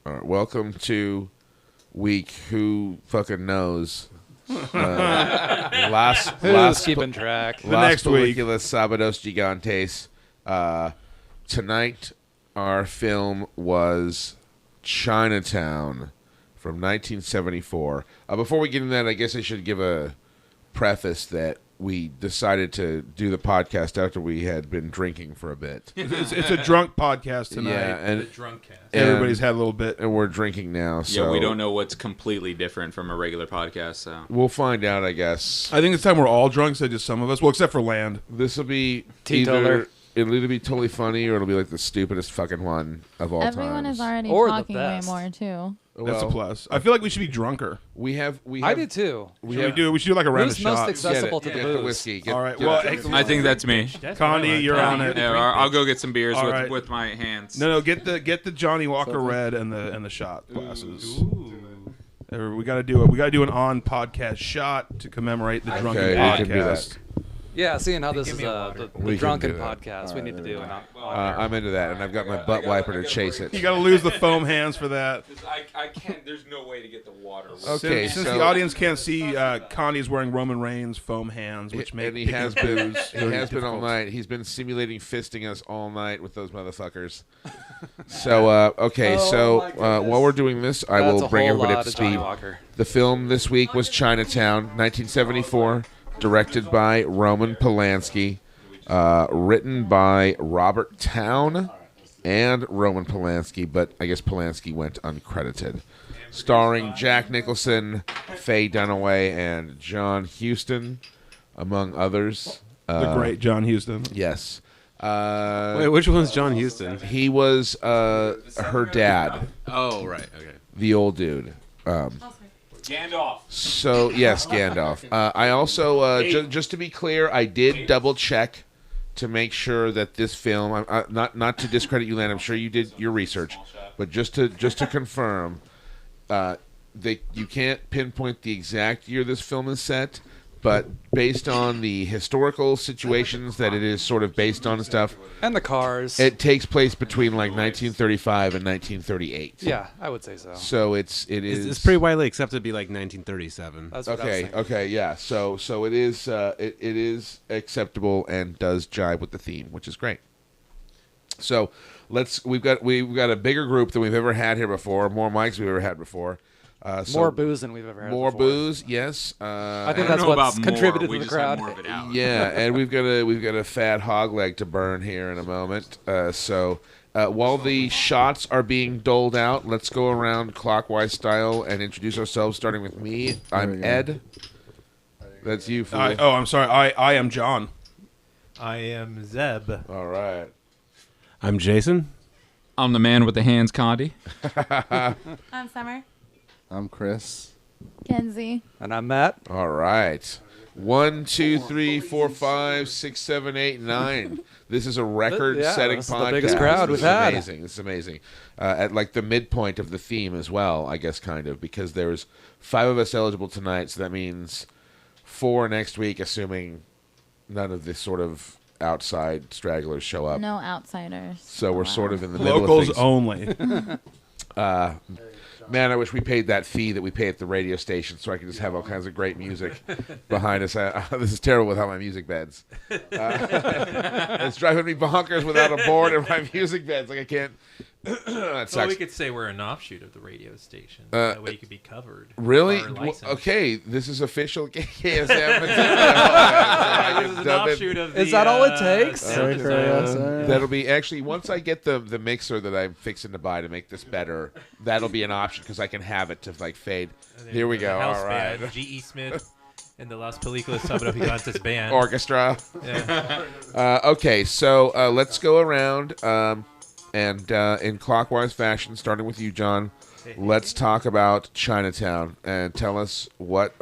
All right, welcome to week. Who fucking knows? Who's keeping track? The next week. Películas Sábados Gigantes. Tonight, our film was Chinatown from 1974. Before we get into that, I guess I should give a preface that we decided to do the podcast after we had been drinking for a bit. It's a drunk podcast tonight. Yeah, and The drunk cast. Everybody's had a little bit. and we're drinking now. So Yeah, we don't know what's completely different from a regular podcast, so. We'll find out, I guess. I think this time we're all drunk, instead just some of us. Well, except for Land. This will be Teetotaler. it'll either be totally funny or it'll be like the stupidest fucking one of all Everyone times. is already Or the talking way best. more too. That's a Well, plus. I feel like we should be drunker. We have. I do too. We Should have. we should do like a round Who's of most shots. accessible to Get the the booze? whiskey. Get, All right, get well, it. I think that's me. That's Condi, what I you're like. on it. Yeah, I'll go get some beers All right. with my hands. No, get the Johnny Walker Red and the shot glasses. Ooh. We got to do an on podcast shot to commemorate the drunken Okay, we podcast. can do that. Yeah, seeing how this Give is me a water. the We can drunken do that. podcast, we need to do it. I'm into that, and I've got my butt wiper to chase it. You got to lose the foam hands for that. I can't. There's no way to get the water. Okay, since so- the audience can't see, Connie's wearing Roman Reigns foam hands, which make and he has been booze he very has been all difficult. night. He's been simulating fisting us all night with those motherfuckers. So okay, while we're doing this, I That's will a bring whole everybody lot up to of Johnny speed. Walker. The film this week was Chinatown, 1974, directed by Roman Polanski, written by Robert Towne and Roman Polanski, but I guess Polanski went uncredited. Starring Jack Nicholson, Faye Dunaway, and John Huston, among others. The great John Huston. Yes. Wait, which one's John Huston? He was her dad, Oh, right. Okay. the old dude. Gandalf. So yes, Gandalf. I also just to be clear, I did double check to make sure that this film, not to discredit you, Len. I'm sure you did your research, but just to confirm, you can't pinpoint the exact year this film is set, but based on the historical situations that it is sort of based on and stuff, And the cars. it takes place between like 1935 and 1938. Yeah, I would say so. So it is. It's pretty widely accepted to be like 1937. That's what I was thinking. Okay, yeah. So it is it is acceptable and does jibe with the theme, which is great. So we've got a bigger group than we've ever had here before, more mics we've ever had before. More booze than we've ever had. More before. booze, yes. I think I that's don't know what's about contributed more. to We the just have crowd. more of it out. Yeah, and we've got a fat hog leg to burn here in a moment. While the shots are being doled out, let's go around clockwise style and introduce ourselves, starting with me. I'm Ed. That's you, fool. I'm sorry. I am John. I am Zeb. All right. I'm Jason. I'm the man with the hands, Condi. I'm Summer. I'm Chris. Kenzie. And I'm Matt. All right. 1, 2, 3, 4, 5, 6, 7, 8, 9. This is a record-setting this is podcast. the biggest crowd This we've had. This is amazing. At like the midpoint of the theme as well, I guess, kind of, because there's 5 of us eligible tonight, so that means 4 next week, assuming none of this sort of outside stragglers show up. No outsiders. So we're sort of in the middle Locals of things. only. Man, I wish we paid that fee that we pay at the radio station so I could just have all kinds of great music behind us. This is terrible with how my music beds. It's driving me bonkers without a board in my music beds. Like I can't. That So sucks. we could say we're an offshoot of the radio station. That way you could be covered. Really? Our license. Okay, this is official KSM. This is an offshoot of the, Is that all it takes? sound Sorry, design. That'll be actually once I get the mixer that I'm fixing to buy to make this better. That'll be an option because I can have it to like fade. Here we go. House All right. band, G.E. Smith and the Las Películas Sábados Gigantes band. Orchestra. Yeah. Okay, so let's go around and in clockwise fashion, starting with you, John. Let's talk about Chinatown and tell us what.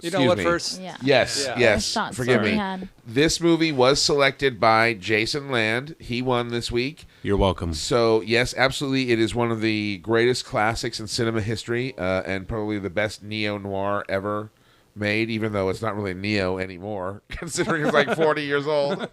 You know what excuse me. first? Yeah. Yes, Yeah. yes. Shots Forgive that we me. had. This movie was selected by Jason Land. He won this week. You're welcome. So, yes, absolutely, it is one of the greatest classics in cinema history and probably the best neo-noir ever made, even though it's not really neo anymore, considering it's like 40 years old.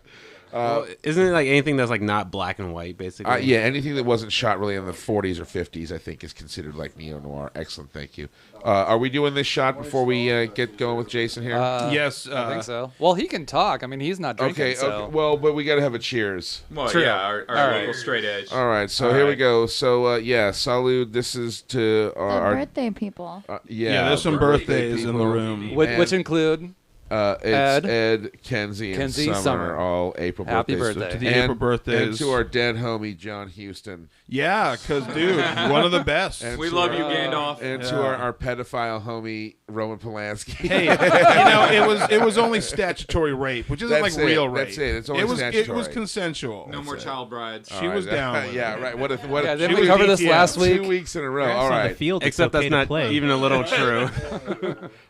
Isn't it like anything that's like not black and white, basically? Yeah, anything that wasn't shot really in the 40s or 50s, I think, is considered like neo-noir. Excellent, thank you. Are we doing this shot before we get going with Jason here? Yes. I think so. Well, he can talk. I mean, he's not drinking. Okay. Well, but we got to have a cheers. Well, True. yeah, our local straight edge. All right, so here we go. So, salud. This is to The our birthday people. Yeah, there's some birthdays in the room. Which include it's Ed, Kenzie, and Summer, all April Happy birthdays. birthday. To the April birthdays. And to our dead homie, John Houston. Yeah, because, dude, one of the best. And We to love our- you, Gandalf. And to our pedophile homie, Roman Polanski. Hey, it was only statutory rape, which isn't That's like real it. rape. That's it. It's only It was statutory. consensual. No more child brides. She was down. Yeah, right. What? Yeah, She didn't we was cover this DTF. last week? 2 weeks in a row. Grass All on the right. field, it's Except okay that's to not play. even a little true.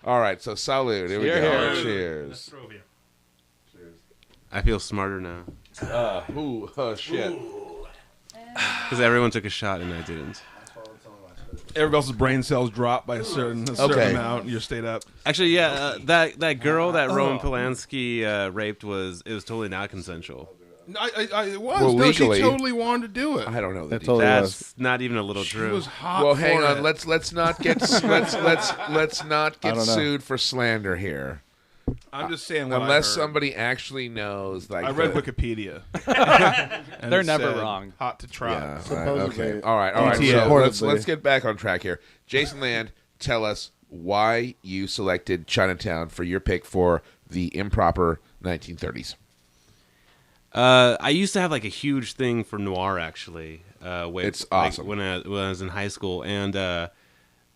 All right. So salud. Here we Cheers. go. Cheers. I feel smarter now Ooh. Oh shit. because everyone took a shot and I didn't. Everybody else's brain cells drop by a certain Okay. amount, and you're stayed up. Actually, yeah, that girl that Roman Polanski raped was totally not consensual. It was. Well, no, she legally- totally wanted to do it. I don't know. That totally That's not even a little She true. was hot. Well, for hang on. it. Let's not get let's not get don't know. sued for slander here, I'm just saying what unless I heard. somebody actually knows. Like I read the- Wikipedia. And They're it never said, wrong. Hot to try. Yeah. Right, Supposedly. okay. All right. So DTF. let's get back on track here. Jason Land, tell us why you selected Chinatown for your pick for the improper 1930s. I used to have like a huge thing for noir, actually. It's like, awesome. when I was in high school, and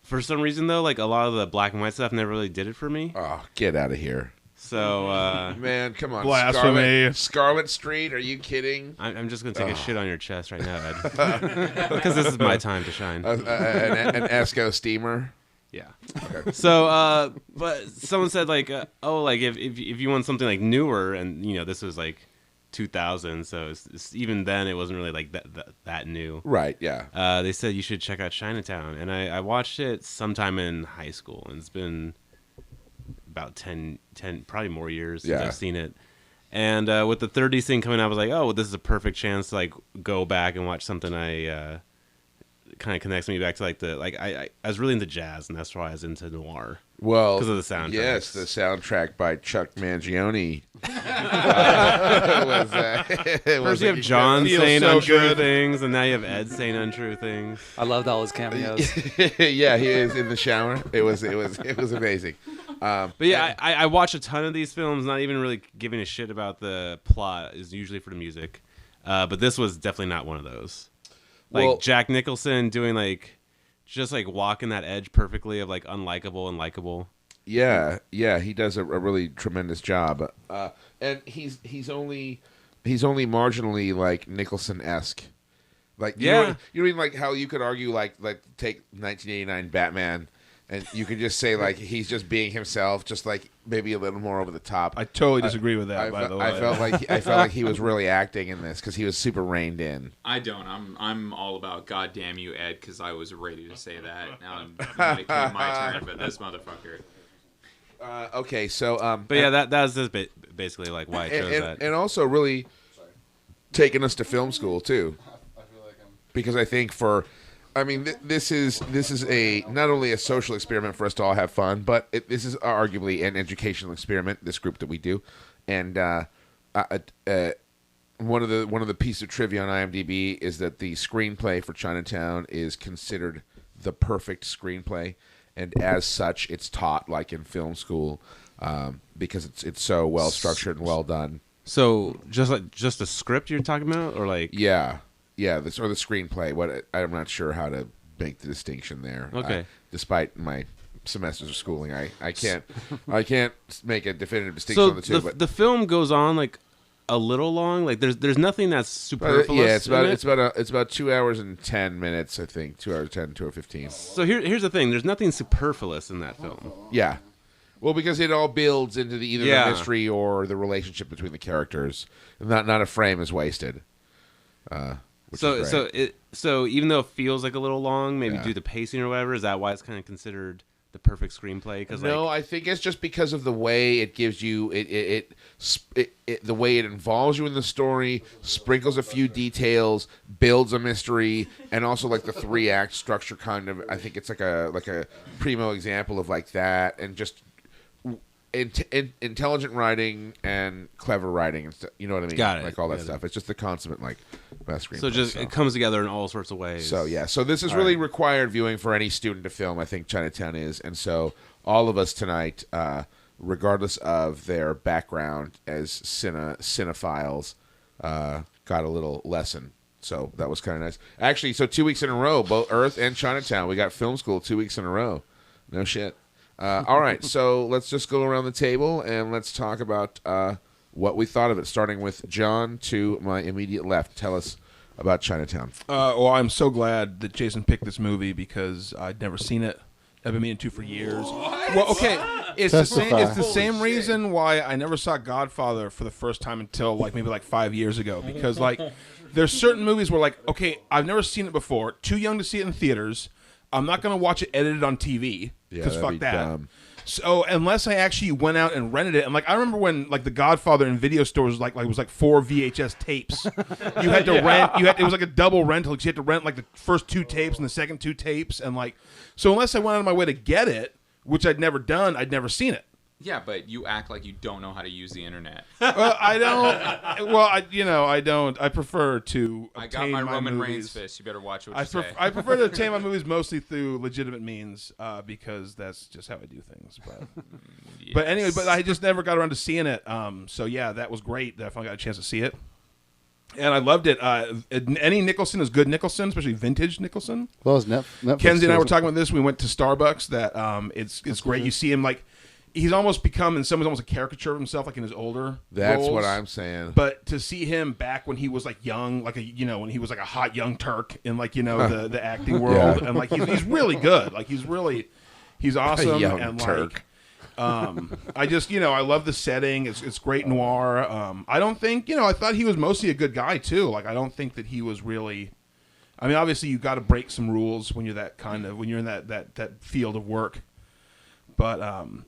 for some reason though, like a lot of the black and white stuff never really did it for me. Oh, get out of here. So Man, come on. Blasphemy. Scarlet Street, are you kidding? I'm just gonna take a shit on your chest right now, Ed, because this is my time to shine. An Esco steamer? Yeah. So, but someone said like, like if you want something like newer, and this was like 2000, so even then it wasn't really like that new. Right, yeah. They said you should check out Chinatown, and I watched it sometime in high school, and it's been about 10 probably more years since Yeah. I've seen it. And with the 30s thing coming out, I was like, oh, well, this is a perfect chance to like go back and watch something I kind of connects me back to I was really into jazz, and that's why I was into noir. Well, 'Cause of the soundtracks. Yes, the soundtrack by Chuck Mangione. First you have John feels saying so untrue good. things, and now you have Ed saying untrue things. I loved all his cameos. Yeah, he is in the shower. It was amazing. But yeah, I watch a ton of these films, not even really giving a shit about the plot. Is usually for the music, but this was definitely not one of those. Like Well- Jack Nicholson doing just walking that edge perfectly of like unlikable and likable. Yeah, he does a really tremendous job. And he's only marginally like Nicholson-esque. Like you mean like how you could argue like take 1989 Batman, and you could just say like he's just being himself, just like maybe a little more over the top. I totally disagree with that. By the way, I felt like he was really acting in this because he was super reined in. I don't. I'm all about goddamn you, Ed, because I was ready to say that. Now it came my turn, but this motherfucker. Okay, so But yeah, that was just basically like why I chose that. and also really taking us to film school too, because I think this is a not only a social experiment for us to all have fun, but this is arguably an educational experiment. This group that we do, and one of the pieces of trivia on IMDb is that the screenplay for Chinatown is considered the perfect screenplay, and as such, it's taught like in film school because it's so well structured and well done. So just a script you're talking about, or like Yeah, the screenplay. I'm not sure how to make the distinction there. Okay. Despite my semesters of schooling, I can't make a definitive distinction so on the two. But the film goes on like a little long. Like there's nothing that's superfluous. yeah, in it. it's about 2 hours and 10 minutes. I think 2 hours 10, 2 hours 15. So here's the thing. There's nothing superfluous in that film. Yeah. Well, because it all builds into either Yeah. the mystery or the relationship between the characters. Not a frame is wasted. Which is great. So even though it feels like a little long, maybe Yeah. due to pacing or whatever, is that why it's kind of considered the perfect screenplay? Because no, I think it's just because of the way it gives you the way it involves you in the story, sprinkles a few details, builds a mystery, and also like the 3-act structure kind of. I think it's like a primo example of like that, and just intelligent writing and clever writing, and you know what I mean? Got it. Like all that stuff. It's just the consummate like best screenplay. So just it comes together in all sorts of ways. So yeah, so this is really required viewing for any student to film. I think Chinatown is, and so all of us tonight, regardless of their background as cinephiles, got a little lesson. So that was kind of nice. Actually, so 2 weeks in a row, both Earth and Chinatown, we got film school 2 weeks in a row. No shit. All right, so let's just go around the table and let's talk about what we thought of it, starting with John to my immediate left. Tell us about Chinatown. Well, I'm so glad that Jason picked this movie because I'd never seen it. I've been meaning to for years. What? Well, okay, it's the same reason why I never saw Godfather for the first time until maybe 5 years ago. Because there's certain movies where okay, I've never seen it before. Too young to see it in theaters. I'm not gonna watch it edited on TV because fuck that. Dumb. So unless I actually went out and rented it, and I remember when The Godfather in video stores was 4 VHS tapes. You had to rent. It was like a double rental. You had to rent the first 2 tapes and the second 2 tapes, and so unless I went out of my way to get it, which I'd never done, I'd never seen it. Yeah, but you act like you don't know how to use the internet. Well, I don't. Well, I don't. I prefer to. I got my Roman Reigns fist. You better watch what you say. I prefer to obtain my movies mostly through legitimate means because that's just how I do things. But yes. But anyway, I just never got around to seeing it. So yeah, that was great that I finally got a chance to see it, and I loved it. Any Nicholson is good Nicholson, especially vintage Nicholson. Well, as Netflix Kenzie and I were talking about this. We went to Starbucks. That it's great. You see him he's almost become, in some ways, almost a caricature of himself, in his older That's roles. what I'm saying. But to see him back when he was young, when he was a hot young Turk in the acting world, and he's really good. He's awesome. A young and Turk. I just I love the setting. It's great noir. I don't think I thought he was mostly a good guy too. I don't think that he was really. I mean, obviously you got to break some rules when you're when you're in that field of work. But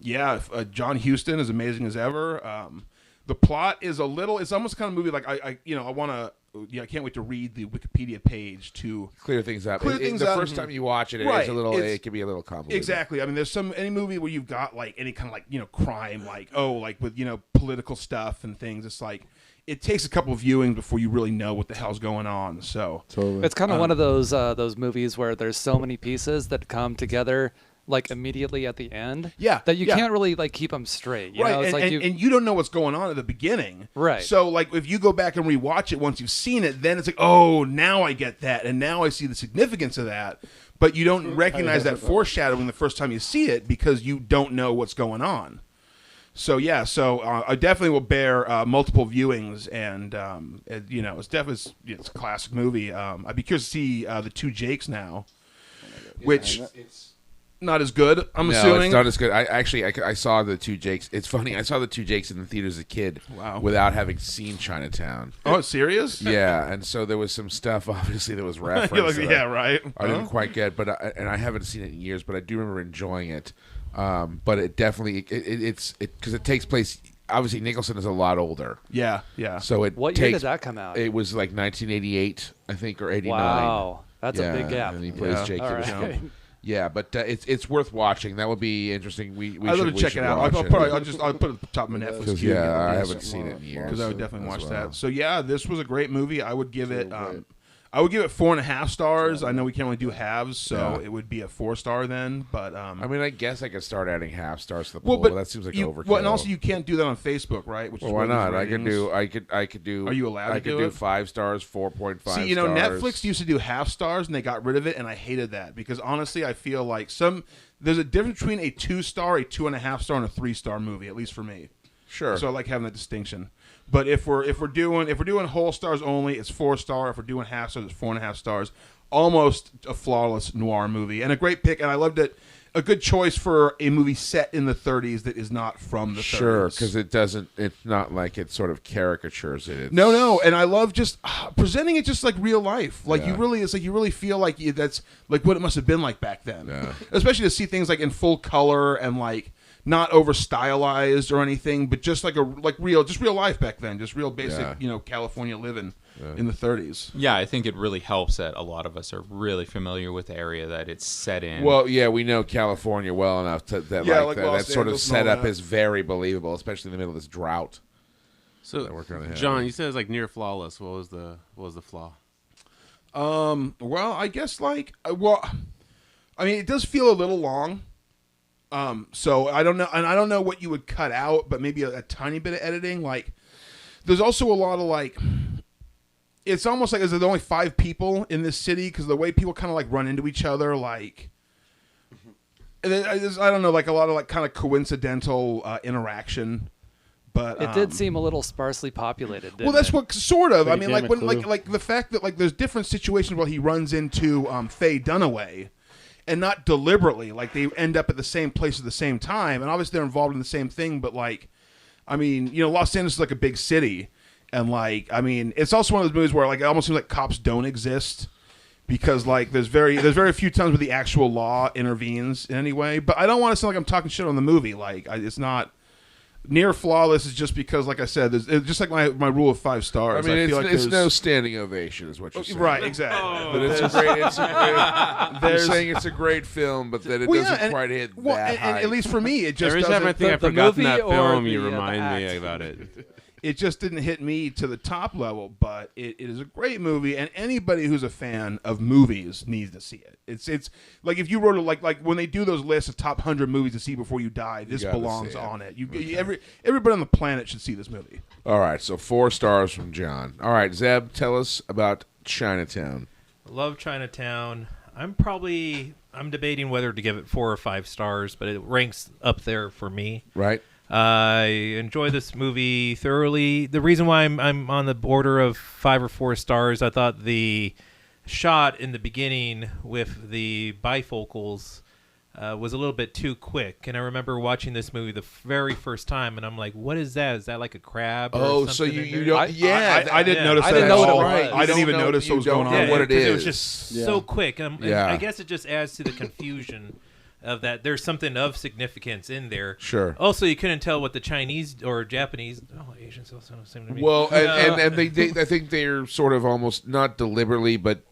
John Huston is amazing as ever. The plot is it's almost kind of movie I can't wait to read the Wikipedia page to clear things up. The first time you watch it, right. It can be a little convoluted. Exactly. I mean, there's any movie where you've got any kind of crime, with political stuff and things. It's it takes a couple of viewings before you really know what the hell's going on. So totally. It's kind of one of those movies where there's so many pieces that come together immediately at the end. Yeah. That you can't really keep them straight. You right. know? It's and you don't know what's going on at the beginning. Right. So if you go back and rewatch it once you've seen it, then it's oh, now I get that, and now I see the significance of that. But you don't recognize that foreshadowing the first time you see it because you don't know what's going on. So yeah, I definitely will bear multiple viewings, and it's a classic movie. I'd be curious to see the Two Jakes now, which it's not as good. I'm assuming. No, it's not as good. I saw the Two Jakes. It's funny. I saw the Two Jakes in the theaters as a kid. Wow. Without having seen Chinatown. Oh, serious? Yeah, and so there was some stuff obviously that was referenced. Yeah, right. I didn't quite get, but I haven't seen it in years, but I do remember enjoying it. But it definitely it's because it takes place. Obviously, Nicholson is a lot older. Yeah. So what year did that come out? It was 1988, I think, or 89. Wow, that's a big gap. And he plays Jake. Right. Yeah, but it's worth watching. That would be interesting. I'd love to check it out. I'll put it at the top of my Netflix queue. Yeah, I haven't seen it in years. Because I would definitely watch that. So yeah, this was a great movie. I would give it. I would give it 4.5 stars. I know we can only do halves, so it would be a 4-star then. But I mean, I guess I could start adding half stars to the poll, but that seems like overkill. Well, and also you can't do that on Facebook, right? Well, why not? I could do. Are you allowed to do it? I could do 5 stars, 4.5 stars. See, Netflix used to do half stars, and they got rid of it, and I hated that because honestly, I feel like there's a difference between a 2-star, a 2.5 star, and a 3-star movie, at least for me. Sure. So I like having that distinction. But if we're doing whole stars only, it's 4-star. If we're doing half stars, it's 4.5 stars. almost a flawless noir movie and a great pick. And I loved it. A good choice for a movie set in the 30s that is not from the 30s. Sure, because it's not like it sort of caricatures it. It's, No, and I love just presenting it just like real life. Like you really feel like that's like what it must have been like back then. Yeah. Especially to see things like in full color and like not over stylized or anything, but just like real life back then, just real basic, California living in the 30s. Yeah, I think it really helps that a lot of us are really familiar with the area that it's set in. Well, yeah, we know California well enough that that sort of setup is very believable, especially in the middle of this drought. So, that we're gonna have. John, you said it's like near flawless. What was the flaw? Well, I guess it does feel a little long. So I don't know, and I don't know what you would cut out, but maybe a tiny bit of editing. Like, there's also a lot of like, it's almost like there's only 5 people in this city because the way people kind of like run into each other, like, and I don't know, like a lot of like kind of coincidental interaction. But it did seem a little sparsely populated. Well, that's it? what sort of. So I mean, like when like the fact that like there's different situations where he runs into Faye Dunaway. And not deliberately, like they end up at the same place at the same time, and obviously they're involved in the same thing. But like, I mean, Los Angeles is like a big city, and like, I mean, it's also one of those movies where like it almost seems like cops don't exist because like there's very few times where the actual law intervenes in any way. But I don't want to sound like I'm talking shit on the movie. Like, it's not. Near flawless is just because, like I said, it's just like my rule of 5 stars. I mean, feel it's no standing ovation, is what you're saying. Right, exactly. But it's a great. You're saying it's a great film, but that it doesn't quite hit that high. And at least for me, it just Every doesn't. time I think I the forgot movie that or film, the, you the remind me act? about it. It just didn't hit me to the top level, but it is a great movie, and anybody who's a fan of movies needs to see it. It's like if you wrote like when they do those lists of top 100 movies to see before you die, this belongs on it. Everybody on the planet should see this movie. All right, so 4 stars from John. All right, Zeb, tell us about Chinatown. Love Chinatown. I'm debating whether to give it 4 or 5 stars, but it ranks up there for me. Right. I enjoy this movie thoroughly. The reason why I'm on the border of 5 or 4 stars, I thought the shot in the beginning with the bifocals was a little bit too quick. And I remember watching this movie the very first time, and I'm like, what is that? Is that like a crab? Oh, or so something you in don't. there? I didn't notice I that didn't at know what all. it was. I didn't even notice what was going on. What it because is. It was just so quick. I guess it just adds to the confusion of that. There's something of significance in there. Sure. Also, you couldn't tell what the Chinese or Japanese. Oh, Asians also seem to be. Well, and they I think they're sort of almost not deliberately, but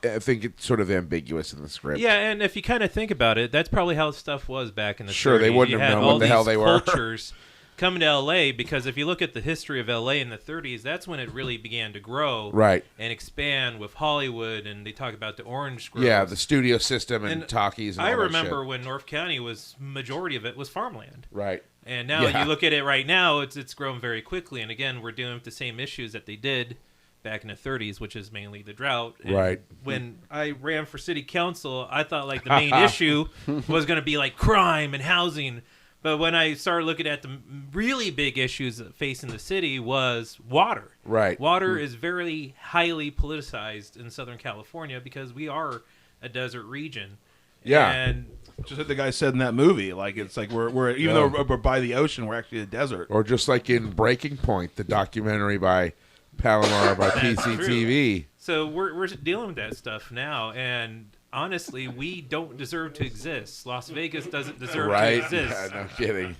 I think it's sort of ambiguous in the script. Yeah, and if you kind of think about it, that's probably how stuff was back in the 30s. They wouldn't you have had known all what the hell these they were. cultures coming to L.A. because if you look at the history of L.A. in the 30s, that's when it really began to grow Right. and expand with Hollywood, and they talk about the orange groves. Yeah, the studio system and talkies and all I that remember shit. when North County was majority of it was farmland. Right. And now Yeah. you look at it right now, it's grown very quickly. And again, we're dealing with the same issues that they did back in the 30s, which is mainly the drought. And Right. when I ran for city council, I thought like the main issue was going to be like crime and housing. But when I started looking at the really big issues facing the city was water. Right. Water is very highly politicized in Southern California because we are a desert region. Yeah. And Just like the guy said in that movie, like it's like we're even though we're by the ocean, we're actually a desert. Or just like in Breaking Point, the documentary by Palomar by PCTV. so we're dealing with that stuff now, and honestly, we don't deserve to exist. Las Vegas doesn't deserve Right? to exist. Yeah, no kidding.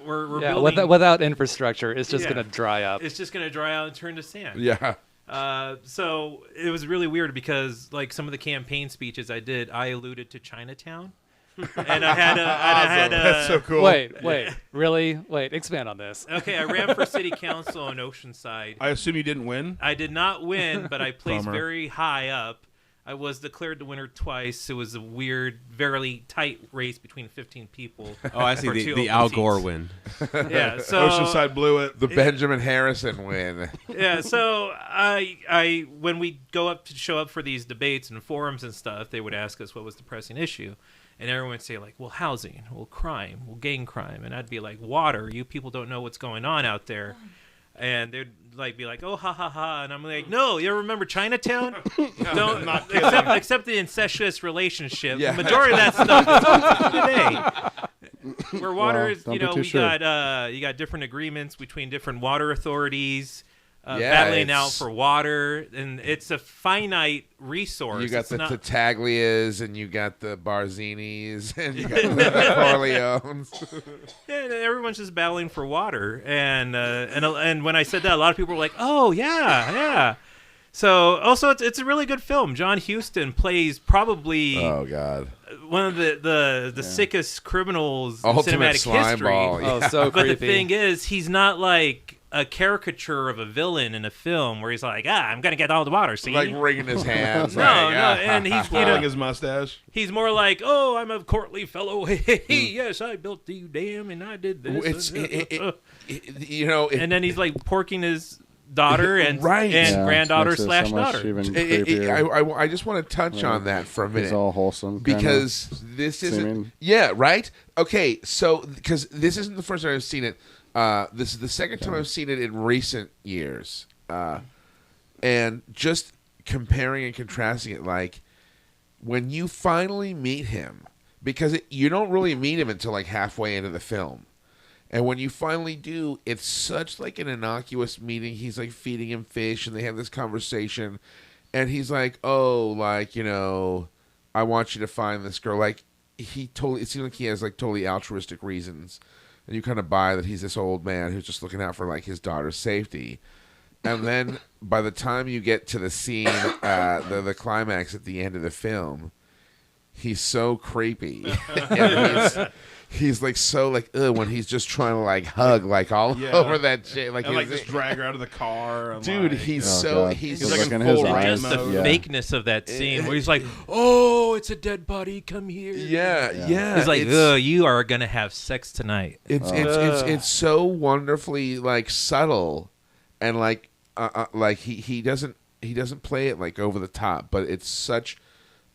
We're Yeah, building, without infrastructure, it's just Yeah. going to dry up. it's just going to dry out and turn to sand. Yeah. So it was really weird because like some of the campaign speeches I did, I alluded to Chinatown, and I had a That's so cool. Wait, really? Wait, expand on this. Okay, I ran for city council in Oceanside. I assume you didn't win. I did not win, but I placed Bummer. very high up. I was declared the winner twice. It was a weird, very tight race between 15 people. Oh, I see for the, two the open Al Gore seats. win. Yeah, so Oceanside blew it. The Benjamin Harrison win. yeah, so I when we go up to show up for these debates and forums and stuff, they would ask us what was the pressing issue, and everyone would say like, well, housing, well, crime, well, gang crime, and I'd be like, water. You people don't know what's going on out there. and they'd like be like, "Oh, ha ha ha," and I'm like, "No, you ever remember Chinatown? Don't not except the incestuous relationship. Yeah. The majority of that stuff is today, where water Well, is. don't You be know, too we sure. got you got different agreements between different water authorities." Yeah, Battling out it's- for water, and it's a finite resource. You got It's the not- Tattaglias, and you got the Barzinis, and you got the Corleones. Yeah, and everyone's just battling for water, and when I said that, a lot of people were like, "Oh yeah." So also, it's a really good film. John Huston plays probably Oh God! one of the sickest criminals in Ultimate cinematic slime history. ball. Oh, so But creepy. the thing is, he's not like a caricature of a villain in a film where he's like, I'm gonna get all the water. See, Like wringing his hands. no, like, and he's Twirling his mustache. He's more like, oh, I'm a courtly fellow. Hey, yes, I built the dam and I did this. And then he's like porking his daughter and Right. and Yeah, granddaughter makes it slash so much daughter. even creepier. I just want to touch on that for a minute. It's all wholesome. kinda. Because this isn't. seeming. Yeah, right? Okay, so, because this isn't the first time I've seen it. This is the second time I've seen it in recent years. And just comparing and contrasting it, like, when you finally meet him, because you don't really meet him until, like, halfway into the film. And when you finally do, it's such, like, an innocuous meeting. He's, like, feeding him fish, and they have this conversation. And he's like, oh, like, I want you to find this girl. Like, it seems like he has, like, totally altruistic reasons. And you kind of buy that he's this old man who's just looking out for, like, his daughter's safety. And then by the time you get to the scene, the climax at the end of the film, he's so creepy. And he's like so like when he's just trying to like hug like all over that shit. Like, And like just drag her out of the car. And dude, like, he's Oh, so God. he's Good like look in in his full eyes. rage Just the mode. Yeah. fakeness of that scene where he's like, oh, it's a dead body. Come here. Yeah. He's like, it's, you are gonna have sex tonight. it's so wonderfully like subtle, and like he doesn't play it like over the top, but it's such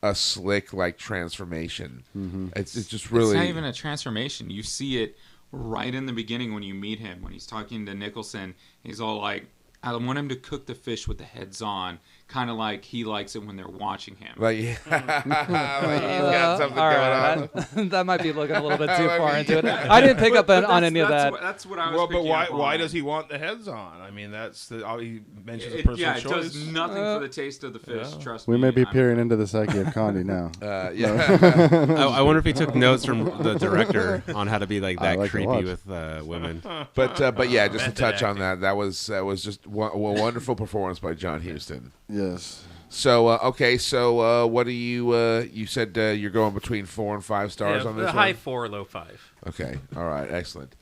a slick like transformation. Mm-hmm. It's just really It's not even a transformation. You see it right in the beginning when you meet him, when he's talking to Nicholson. He's all like, I want him to cook the fish with the heads on, kind of like he likes it when they're watching him. like, like he's got something all going right, on. that might be looking a little bit too far into it. I didn't pick up on any of that. That's what I was Well, but picking up why on. does he want the heads on? I mean, that's he mentions a It, personal yeah, it choice. does nothing for the taste of the fish. Trust me. We may be I'm- peering into the psyche of Condi now. I wonder if he took notes from the director on how to be like I that like to creepy watch. with women. But yeah, just to Method touch on acting. that was just a wonderful performance by John Huston. Yes. So okay, so what do you said you're going between 4 and 5 stars on this high one? 4, low 5. Okay, all right, excellent.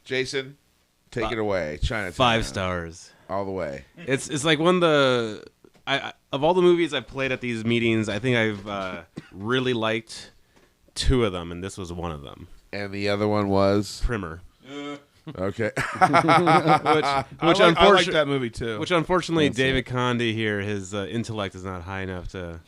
Jason, take it away. Chinatown. 5 stars. all the way. It's like one of the of all the movies I've played at these meetings, I think I've really liked 2 of them, and this was one of them. And the other one was Primer. okay. Which I like unfortunately, that movie too. which unfortunately, That's David Condi here, his intellect is not high enough to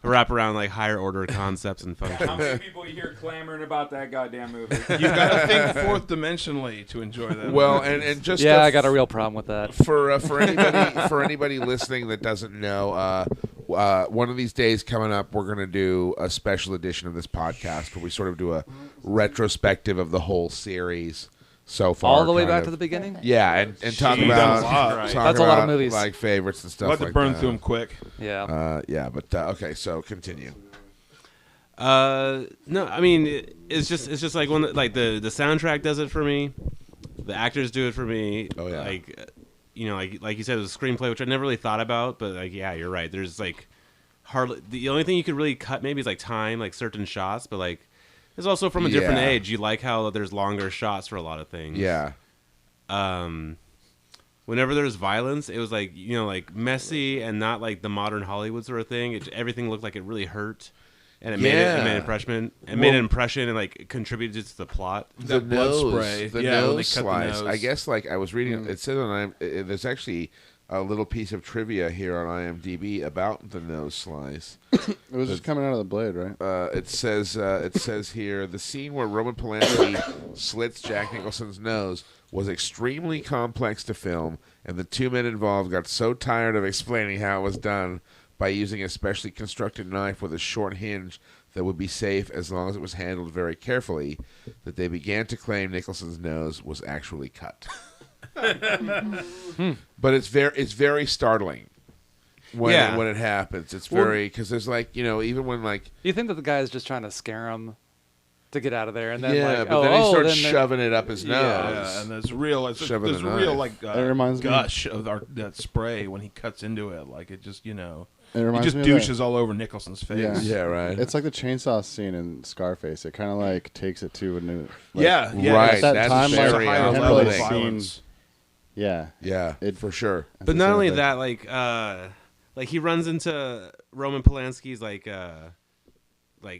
wrap around like higher order concepts and How functions. many people you hear clamoring about that goddamn movie? You've got to think fourth dimensionally to enjoy that. Well, movie. and just Yeah, I got a real problem with that. for anybody listening that doesn't know, one of these days coming up, we're going to do a special edition of this podcast where we sort of do a retrospective of the whole series so far. All the way kind back of. to the beginning? Yeah, and talk Jeez, about that's a lot. talk That's a lot of about, movies. like favorites and stuff I'll have to like burn that. through them quick. Yeah. Yeah, but okay, so continue. No, I mean it's just like like the soundtrack does it for me. The actors do it for me. Oh, yeah. Like like you said, it was a screenplay, which I never really thought about, but like yeah, you're right. There's like hardly the only thing you could really cut maybe is like time, like certain shots, but like it's also from a different Yeah. age. You like how there's longer shots for a lot of things. Yeah, Whenever there's violence, it was like like messy and not like the modern Hollywood sort of thing. Everything looked like it really hurt, and it made Yeah. an impression. It made an impression and like contributed to the plot. the blood nose, spray. the Yeah, when they nose cut the slice. nose. I guess like I was reading. It said on there's actually a little piece of trivia here on IMDb about the nose slice. It was just coming out of the blade, right? It says here the scene where Roman Polanski slits Jack Nicholson's nose was extremely complex to film, and the two men involved got so tired of explaining how it was done by using a specially constructed knife with a short hinge that would be safe as long as it was handled very carefully that they began to claim Nicholson's nose was actually cut. But it's very startling when it happens. It's very because there's like even when like You think that the guy is just trying to scare him to get out of there, and then but then he starts shoving it up his nose. Yeah, and there's real like It reminds me- gush of that spray when he cuts into it. Like it just It he reminds just me douches all over Nicholson's face. Yeah. Yeah, right. It's like the chainsaw scene in Scarface. It kind of like takes it to a new. Like, Yeah, right. At that That's time, like, very I hadn't level really of seen. violence. Yeah. Yeah, It- for sure. That's But the not same only thing. that, like he runs into Roman Polanski's like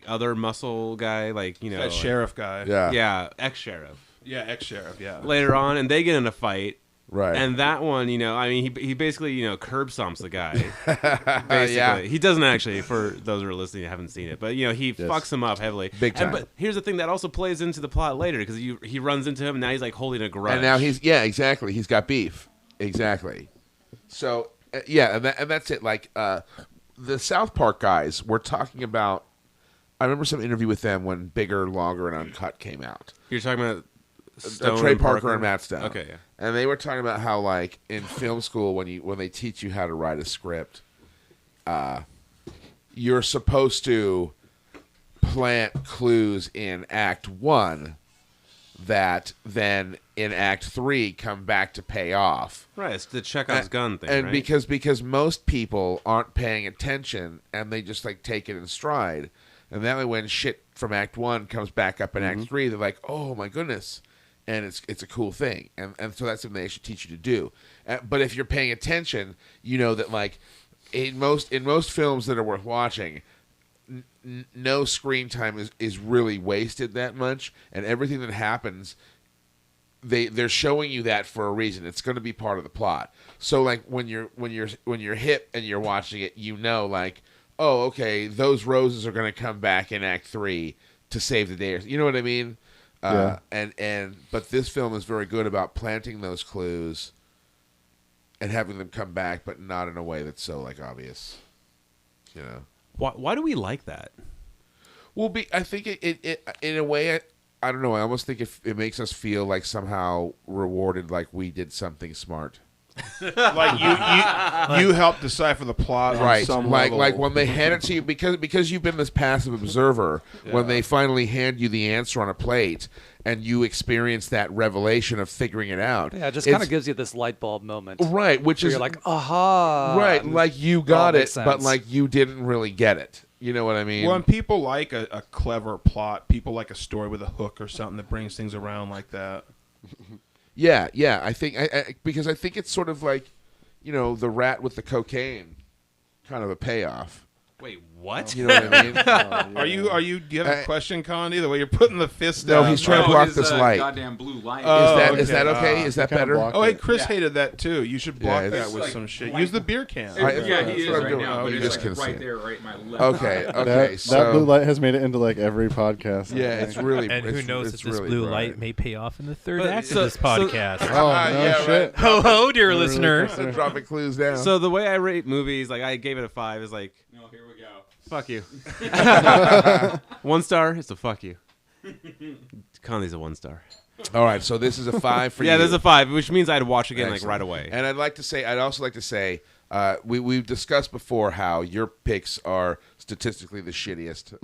other muscle guy, like That like- sheriff guy. yeah, ex-sheriff. Yeah, ex-sheriff. Yeah. Later on, and they get in a fight. Right. And that one, I mean, he basically, curb stomps the guy. Basically, Yeah. he doesn't actually. For those who are listening, who haven't seen it, but he fucks him up heavily, Big time. But here's the thing that also plays into the plot later because he runs into him and now he's like holding a grudge. And now exactly. He's got beef. Exactly. So and that's it. Like the South Park guys were talking about. I remember some interview with them when Bigger, Longer, and Uncut came out. You're talking about Stone Trey and Parker and Matt Stone. Okay, yeah. And they were talking about how, like, in film school, when they teach you how to write a script, you're supposed to plant clues in Act 1 that then in Act 3 come back to pay off. Right, it's the Chekhov's gun thing, And right? because most people aren't paying attention and they just, like, take it in stride. And that way when shit from Act 1 comes back up in Act 3, they're like, oh, my goodness. And it's a cool thing. And so that's something they should teach you to do. But if you're paying attention, you know that, like, in most films that are worth watching, no screen time is really wasted that much. And everything that happens, they're showing you that for a reason. It's going to be part of the plot. So, like, when you're hip and you're watching it, like, oh, okay, those roses are going to come back in Act 3 to save the day. You know what I mean? Yeah. But this film is very good about planting those clues and having them come back, but not in a way that's so, like, obvious. You know? Why do we like that? Well, I think it in a way, I don't know. I almost think it makes us feel like somehow rewarded, like we did something smart. Like you helped decipher the plot Right, on some like level. like when they hand it to you because you've been this passive observer. When they finally hand you the answer on a plate and you experience that revelation of figuring it out, Yeah, it just kind of gives you this light bulb moment. right, which Where is you're like, aha. right, and like you all got it, makes but sense. like you didn't really get it. You know what I mean? Well, and people like a clever plot. People like a story with a hook or something that brings things around like that. Yeah. I think because I think it's sort of like, the rat with the cocaine, kind of a payoff. Wait, what? You know what I mean? Are you? Do you have a question, Condi? The way you're putting the fist No, down. he's trying to block this light. Goddamn blue light. Is that okay? Is that kinda better? blocked Oh, hey, it. Chris Yeah. hated that too. You should block Yeah, that it's with like some shit. white- Use the beer can. I- Yeah, he that's is what I'm right doing. now, Oh, but you it's just like can see right it. there, right in my left. Okay. That So blue light has made it into like every podcast. yeah, it's really. And who it's- knows it's if this really blue bright. light may pay off in the third But act so- of this podcast. Oh no Yeah, shit. Ho ho, dear Really listener. close. Dropping clues down. So the way I rate movies, like I gave it a 5, is like, No, here we go. fuck you. 1 star, it's a fuck you. Conley's a 1 star. all right, so this is a 5 for you. Yeah, there's a 5, which means I'd watch again Excellent. like right away. And I'd also like to say, we've discussed before how your picks are statistically the shittiest.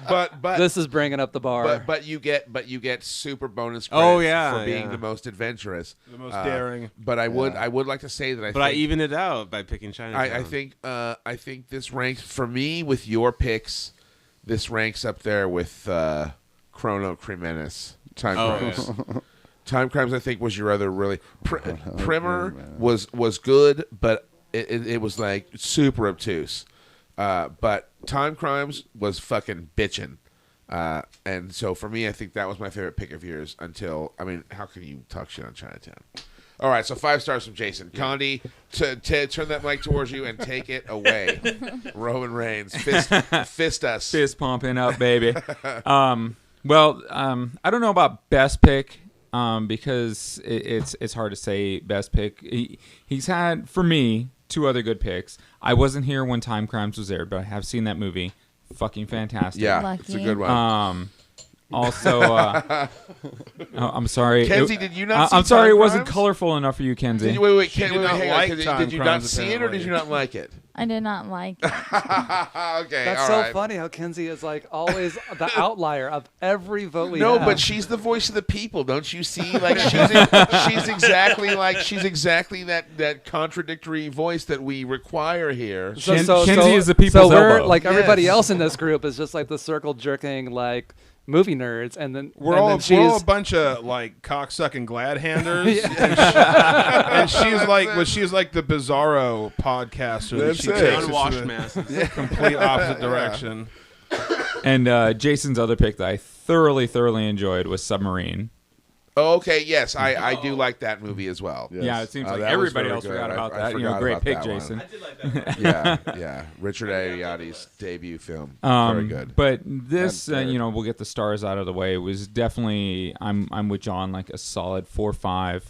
but This is bringing up the bar. but you get super bonus credits Oh, yeah, for being yeah. the most adventurous, The most daring. But I would like to say that But I evened it out by picking Chinatown. I think this ranks for me with your picks. This ranks up there with Chrono Crimenis, Time Crimes. Time Crimes, I think, was your other really. Primer was good, but it was like super obtuse. But Time Crimes was fucking bitchin'. And so for me, I think that was my favorite pick of yours until, how can you talk shit on Chinatown? All right, so 5 stars from Jason. Condi, turn that mic towards you and take it away. Roman Reigns, fist us. Fist pumping up, baby. I don't know about best pick because it's hard to say best pick. He's had, for me, 2 other good picks. I wasn't here when Time Crimes was aired, but I have seen that movie. Fucking fantastic. Yeah, Lucky. it's a good one. Also, I'm sorry. Kenzie, did you not see I'm sorry Time it wasn't Crimes? colorful enough for you, Kenzie. Wait, She did hang not on. like Did Time you not Crimes, see it or apparently. did you not like it? I did not like it. Okay, That's all so right. funny how Kenzie is like always the outlier of every vote we No, have. but she's the voice of the people. Don't you see? Like she's exactly that contradictory voice that we require here. Kenzie is the people's so we're elbow. like everybody Yes. else in this group is just like the circle jerking like movie nerds, and then We're and all then she's a bunch of like cocksucking glad handers, and she's like the bizarro podcaster. That's She it. takes us Unwashed in masses. the complete opposite direction. And Jason's other pick that I thoroughly enjoyed was Submarine. Oh, okay, yes, I do like that movie as well. Yes. Yeah, it seems like that was everybody very else good. forgot about that. forgot Great about pick, that one. Jason. Yeah. Richard Ayoade's debut film. Very good. But this, And third. we'll get the stars out of the way. It was definitely, I'm with John, like a solid 4-5.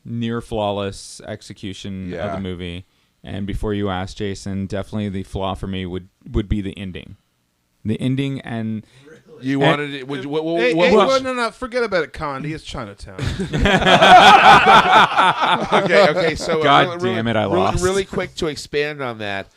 Near flawless execution of Yeah. the movie. And before you ask, Jason, definitely the flaw for me would be the ending. The ending and You wanted it? What Hey, was? no, forget about it, Condi. It's Chinatown. Okay. So God damn it, I lost. Really quick to expand on that.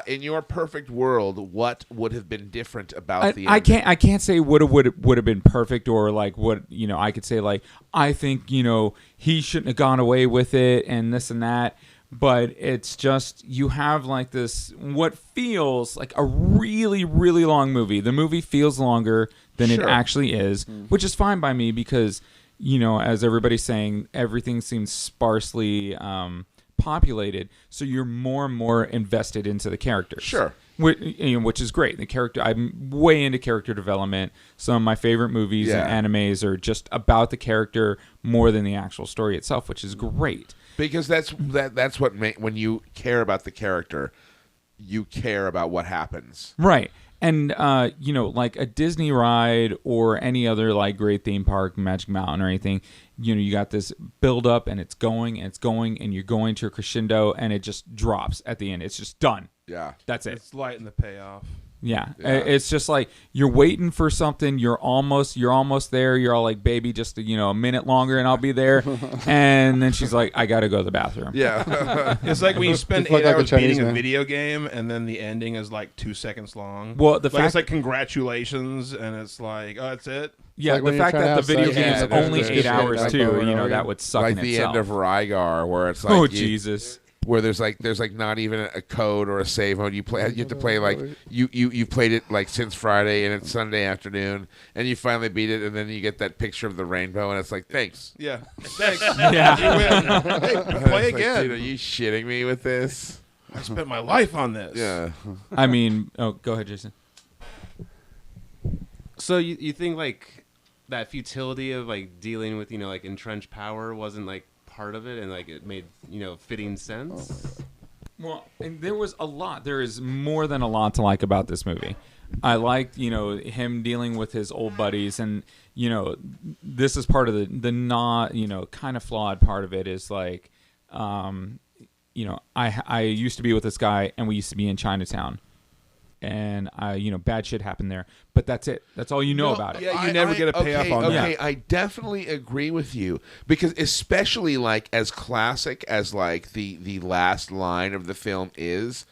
In your perfect world, what would have been different about the? I can't say would have been perfect or like what I could say like I think he shouldn't have gone away with it and this and that, but it's just you have like this what feels like a really long movie. The movie feels longer than it Sure. actually is, which is fine by me because as everybody's saying, everything seems sparsely populated, so you're more and more invested into the characters. Sure. Which is great. The character, I'm way into character development. Some of my favorite movies Yeah. and animes are just about the character more than the actual story itself, which is great. Because that's what when you care about the character, you care about what happens. Right. And like a Disney ride or any other like great theme park, Magic Mountain or anything, you got this build up and it's going and you're going to a crescendo and it just drops at the end. It's just done. Yeah. That's it. It's light in the payoff. Yeah. Yeah. It's just like you're waiting for something. You're almost there. You're all like, baby, just a minute longer and I'll be there. And then she's like, I got to go to the bathroom. Yeah. It's like when you spend It's like 8 a hours Chinese beating a man. video game and then the ending is like 2 seconds long. Well, the like fact it's like congratulations and it's like, oh, that's it. yeah, like the when you're fact trying to that the have video sex game and is there's only just 8 shit hours back too, over and over that again. would suck Like in the itself. end of Rygar, where it's like Oh, Jesus. where there's like not even a code or a save mode. You have to play like you played it like since Friday and it's Sunday afternoon and you finally beat it and then you get that picture of the rainbow and it's like thanks. Yeah. Thanks. Yeah. You win. Hey, It's play like, again. dude, are you shitting me with this? I spent my life on this. Yeah. I mean, go ahead, Jason. So you think like that futility of like dealing with like entrenched power wasn't like part of it and like it made fitting sense? Well, and there was a lot. There is more than a lot to like about this movie. I liked, him dealing with his old buddies, and this is part of the not, kind of flawed part of it is like, I used to be with this guy, and we used to be in Chinatown, and bad shit happened there, but that's it. That's all about it. Yeah, you never get a payoff on that. Okay, I definitely agree with you because especially like as classic as like the last line of the film is,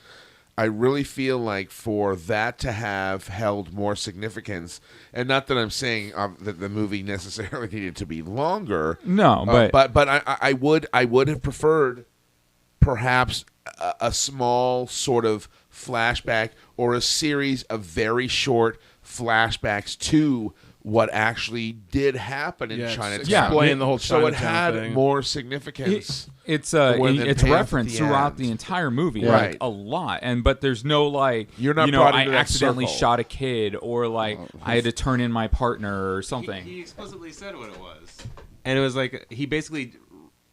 I really feel like for that to have held more significance, and not that I'm saying that the movie necessarily needed to be longer. No, but I would have preferred perhaps a small sort of flashback or a series of very short flashbacks to what actually did happen in Chinatown. Yeah. Explain the whole So it Chinatown had thing. more significance. It's more than it's payoff at referenced the throughout end. the entire movie, Yeah. like Right. a lot. But there's no like You're not brought I into that accidentally circle. shot a kid or like I had to turn in my partner or something. He explicitly said what it was, and it was like he basically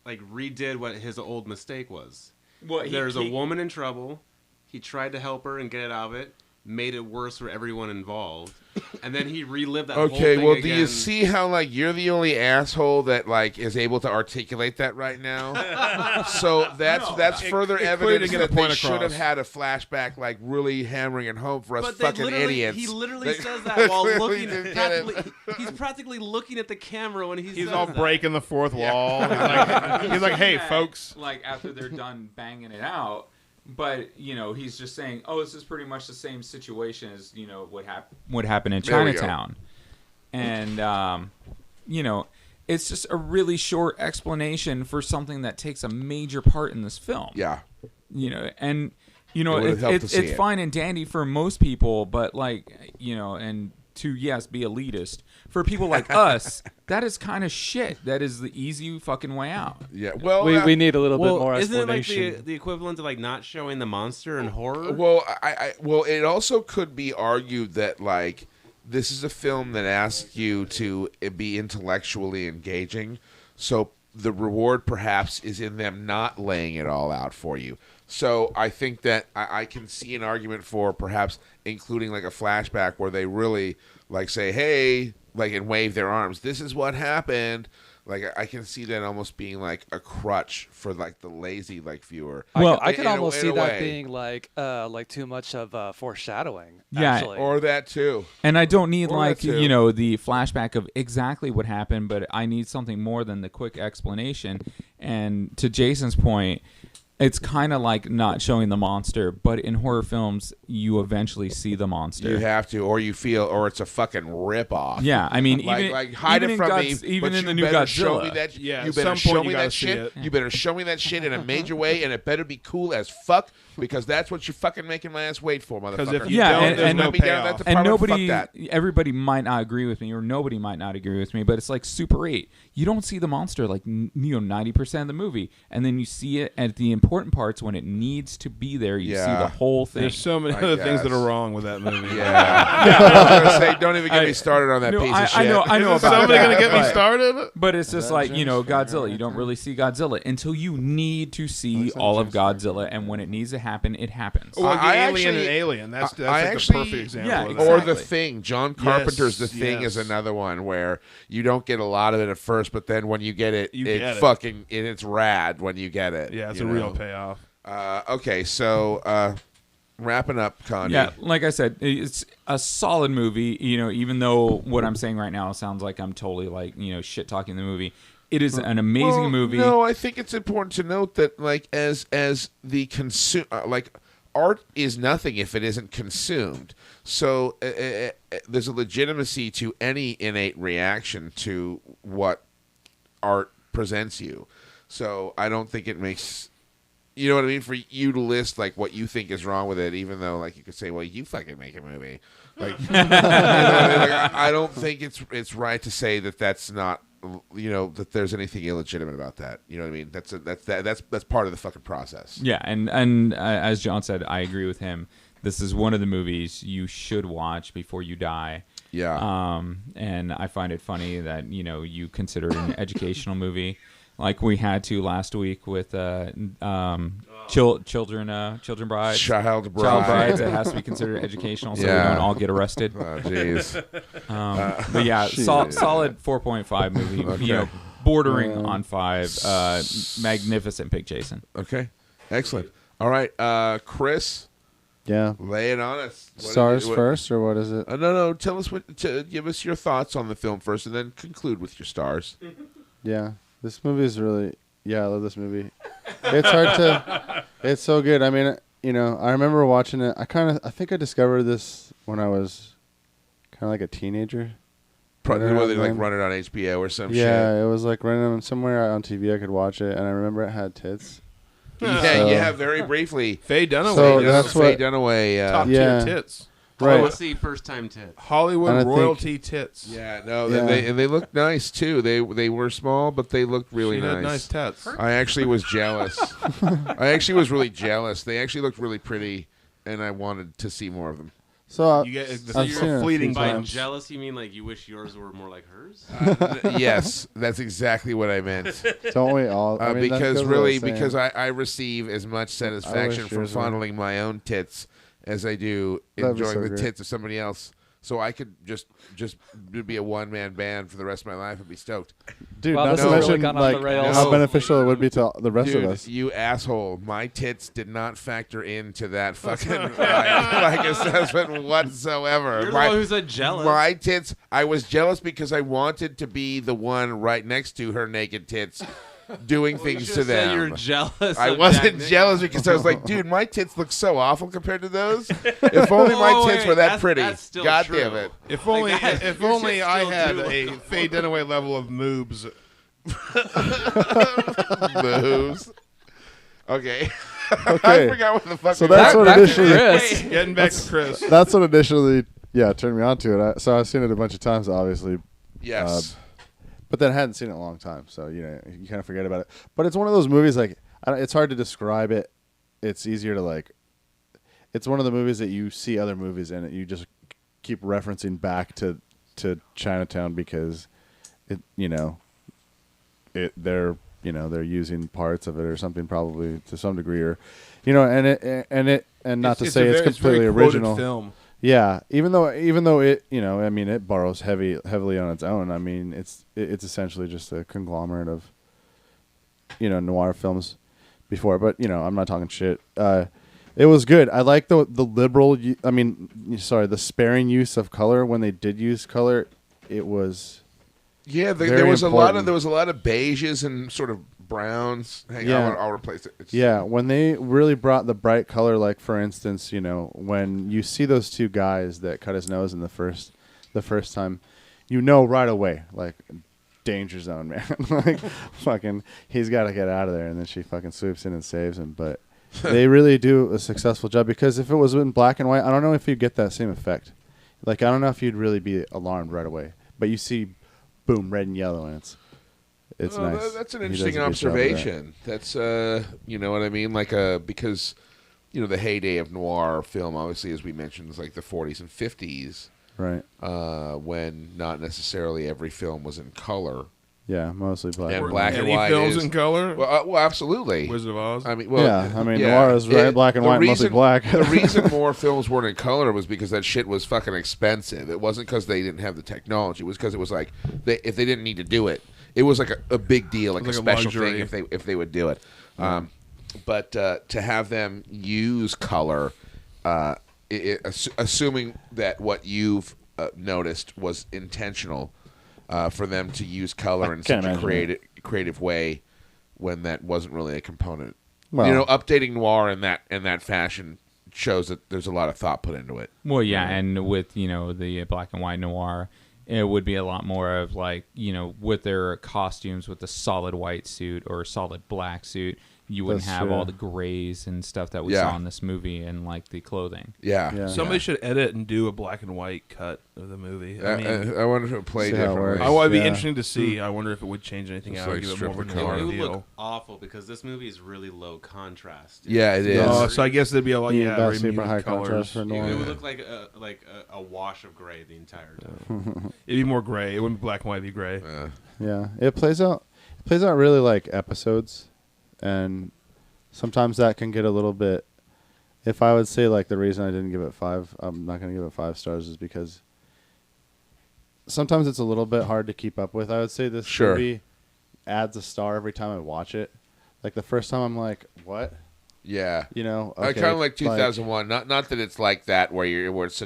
like redid what his old mistake was. Well, There's a woman in trouble. He tried to help her and get it out of it. Made it worse for everyone involved, and then he relived that whole Okay, thing well, again. do you see how like you're the only asshole that like is able to articulate that right now? So that's further evidence get a that they point should have across. had a flashback, like really hammering it home for us But they fucking idiots. He literally They says that while clearly looking. didn't get it. He's practically looking at the camera when He's says all that. breaking the fourth wall. He's like, hey, that, folks. Like after they're done banging it out, but he's just saying, oh, this is pretty much the same situation as what happened in There we go. Chinatown, and it's just a really short explanation for something that takes a major part in this film. Yeah. And would've helped to see it's it. fine and dandy for most people, but and to be elitist for people like us, that is kind of shit. That is the easy fucking way out. Yeah. Well, We need a little bit more isn't it like explanation. the equivalent of like not showing the monster in horror? Well, well, it also could be argued that like this is a film that asks you to be intellectually engaging, so the reward perhaps is in them not laying it all out for you. So I think that I can see an argument for perhaps including like a flashback where they really like say, hey, like and wave their arms. This is what happened. Like I can see that almost being like a crutch for like the lazy like viewer. Well, I could in a- almost in see a that way. being like too much of foreshadowing. Yeah, actually. Or that too. And I don't need Or that too. the flashback of exactly what happened, but I need something more than the quick explanation. And to Jason's point, it's kind of like not showing the monster, but in horror films, you eventually see the monster. You have to, or you feel, or it's a fucking ripoff. Yeah, I mean, like hide even it in from God's- me. even but in you the new better show me Godzilla. that. Yeah, you at better some point show you me gotta that see shit. it. You better show me that shit in a major way, and it better be cool as fuck because that's what you're fucking making my ass wait for, motherfucker. Because if you Yeah, don't, and- there's and- no let me down payoff. that and department. nobody, Fuck that. everybody might not agree with me, or nobody might not agree with me, but it's like Super 8. You don't see the monster like 90% of the movie, and then you see it at the important parts when it needs to be there. You see Yeah. the whole thing. There's so many I other things that guess. are wrong with that movie. Yeah. I was gonna say, don't even get me started on that No, piece of shit. I know about Somebody that, gonna get me but- started? But it's just like, Avengers, Godzilla. yeah, You don't yeah. really see Godzilla until you need to see Avengers, all of yeah. Godzilla, and when it needs to happen, it happens. Well, I Alien actually- and Alien. That's I like actually- the perfect example. Yeah, of that. Or exactly. The Thing. John Carpenter's The Yes, Thing is yes. another one where you don't get a lot of it at first, but then when you get it, You get it. fucking it's rad when you get it. Yeah, it's you a real know? payoff. Okay, so wrapping up, Condi. Yeah, like I said, it's a solid movie. Even though what I'm saying right now sounds like I'm totally like shit talking the movie, it is an amazing Well, movie. No, I think it's important to note that like as the like art is nothing if it isn't consumed. So there's a legitimacy to any innate reaction to what art presents you. So I don't think it makes, you know what I mean, for you to list like what you think is wrong with it, even though like you could say, well, you fucking make a movie. Like, you know what I mean? Like, I don't think it's right to say that that's not, that there's anything illegitimate about that. You know what I mean? That's part of the fucking process. Yeah, and as John said, I agree with him. This is one of the movies you should watch before you die. Yeah. And I find it funny that you consider it an educational movie, like we had to last week with children brides. Child bride. Child brides. It has to be considered educational, so we Yeah. don't all get arrested. Oh, jeez. But yeah, Jeez. solid 4.5 movie. Okay. Bordering on 5. Magnificent pick, Jason. Okay. Excellent. All right, Chris, Yeah. lay it on us. What Stars is it- first, or what is it? No. Tell us give us your thoughts on the film first, and then conclude with your stars. Yeah. This movie is really. Yeah, I love this movie. It's hard to. It's so good. I mean, I remember watching it. I think I discovered this when I was kind of like a teenager. Probably Running whether around like them. run it on HBO or some Yeah, it was like running somewhere on TV. I could watch it, and I remember it had tits. shit. So- Yeah, very briefly. Faye Dunaway. So does that's Faye what- Dunaway. top Yeah. tier tits. Right. Let's see first time tits. Hollywood And I think- royalty tits. Yeah, no, Yeah. They looked nice too. They were small, but they looked really She had nice. nice tits. I actually was jealous. I actually was really jealous. They actually looked really pretty, and I wanted to see more of them. So You get I've you're seen it a fleeting few By times. jealous, you mean like you wish yours were more like hers? Yes, that's exactly what I meant. Don't we all? I mean, that Because goes really, without saying. because I receive as much satisfaction from yours were. fondling my own tits as I do That'd be enjoying so the great. tits of somebody else. So I could just be a one-man band for the rest of my life and be stoked. Dude, Wow, not this to has really mention gone off like the rails. how No. beneficial it would be to the rest Dude, of us. you asshole! My tits did not factor into that fucking like assessment whatsoever. You're the My- one who said jealous. My tits. I was jealous because I wanted to be the one right next to her naked tits, doing Well, you things should to have said them. You're jealous. I of wasn't Jack jealous because I was like, dude, my tits look so awful compared to those. If only my Oh, tits wait, were that that's- pretty. that's still God true. damn it. If only, that- if your only shit I still had do a look Faye Dunaway level of moobs. Moves. Okay. I Okay. forgot what the fuck. So we that's were what Back to initially. Chris. Getting back to Chris. That's what initially, turned me on to it. So I've seen it a bunch of times, obviously, Yes. but then I hadn't seen it in a long time. So you kind of forget about it. But it's one of those movies like it's hard to describe it. It's easier to like. It's one of the movies that you see other movies in it. You just keep referencing back to Chinatown because they're using parts of it or something probably to some degree or and not to say it's completely very quoted original. film. Yeah, even though it it borrows heavily on its own. I mean, it's essentially just a conglomerate of noir films before, but I'm not talking shit. It was good. I like the liberal. The sparing use of color when they did use color. It was Yeah, very there was important. a lot of beiges and sort of browns. Hang Yeah. on, I'll replace it. It's- Yeah, when they really brought the bright color, like for instance, when you see those two guys that cut his nose in the first time, right away, like danger zone, man. Like fucking, he's got to get out of there, and then she fucking swoops in and saves him. But they really do a successful job because if it was in black and white, I don't know if you'd get that same effect. Like I don't know if you'd really be alarmed right away. But you see, boom, red and yellow, and it's Oh, nice. That's an He does interesting a good job of that. observation. That's you know what I mean, like because the heyday of noir film, obviously, as we mentioned, is like the 40s and 50s, Right. when not necessarily every film was in color. Yeah, mostly black. And and black white. and Any white films is- in color? Well, absolutely. Wizard of Oz. I mean, well, Yeah, I mean, noir is black and the white, mostly black. The reason more films weren't in color was because that shit was fucking expensive. It wasn't because they didn't have the technology. It was because it was like if they didn't need to do it, it was like a big deal, like It was a like a special thing luxury. if they would do it. But to have them use color, assuming that what you've noticed was intentional. For them to use color in can't such a imagine creative way when that wasn't really a component. Well, Updating noir in that fashion shows that there's a lot of thought put into it. Well, yeah, and with the black and white noir, it would be a lot more of like with their costumes with the solid white suit or solid black suit, you wouldn't That's have true. all the grays and stuff that we Yeah. saw in this movie and like the clothing. Yeah. Somebody should edit and do a black and white cut of the movie. I mean, I wonder if it would play See how it differently. works. it'd be Yeah. interesting to see. I wonder if it would change anything Just out, like give it more of a strip the noir color. It would feel. look awful because this movie is really low contrast. Yeah, it is. Oh, so I guess there'd be a lot. You need Yeah, about very super muted high colors. contrast for It noir. would look like a wash of gray the entire time. It'd be more gray. It wouldn't be black and white. It'd be gray. Yeah, it plays out really like episodes, and sometimes that can get a little bit. If I would say like the reason I didn't give it 5, I'm not going to give it 5 stars is because sometimes it's a little bit hard to keep up with. I would say this Sure. movie adds a star every time I watch it. Like the first time I'm like, what? Yeah. Okay, I kind of like 2001. Not that it's like that where it's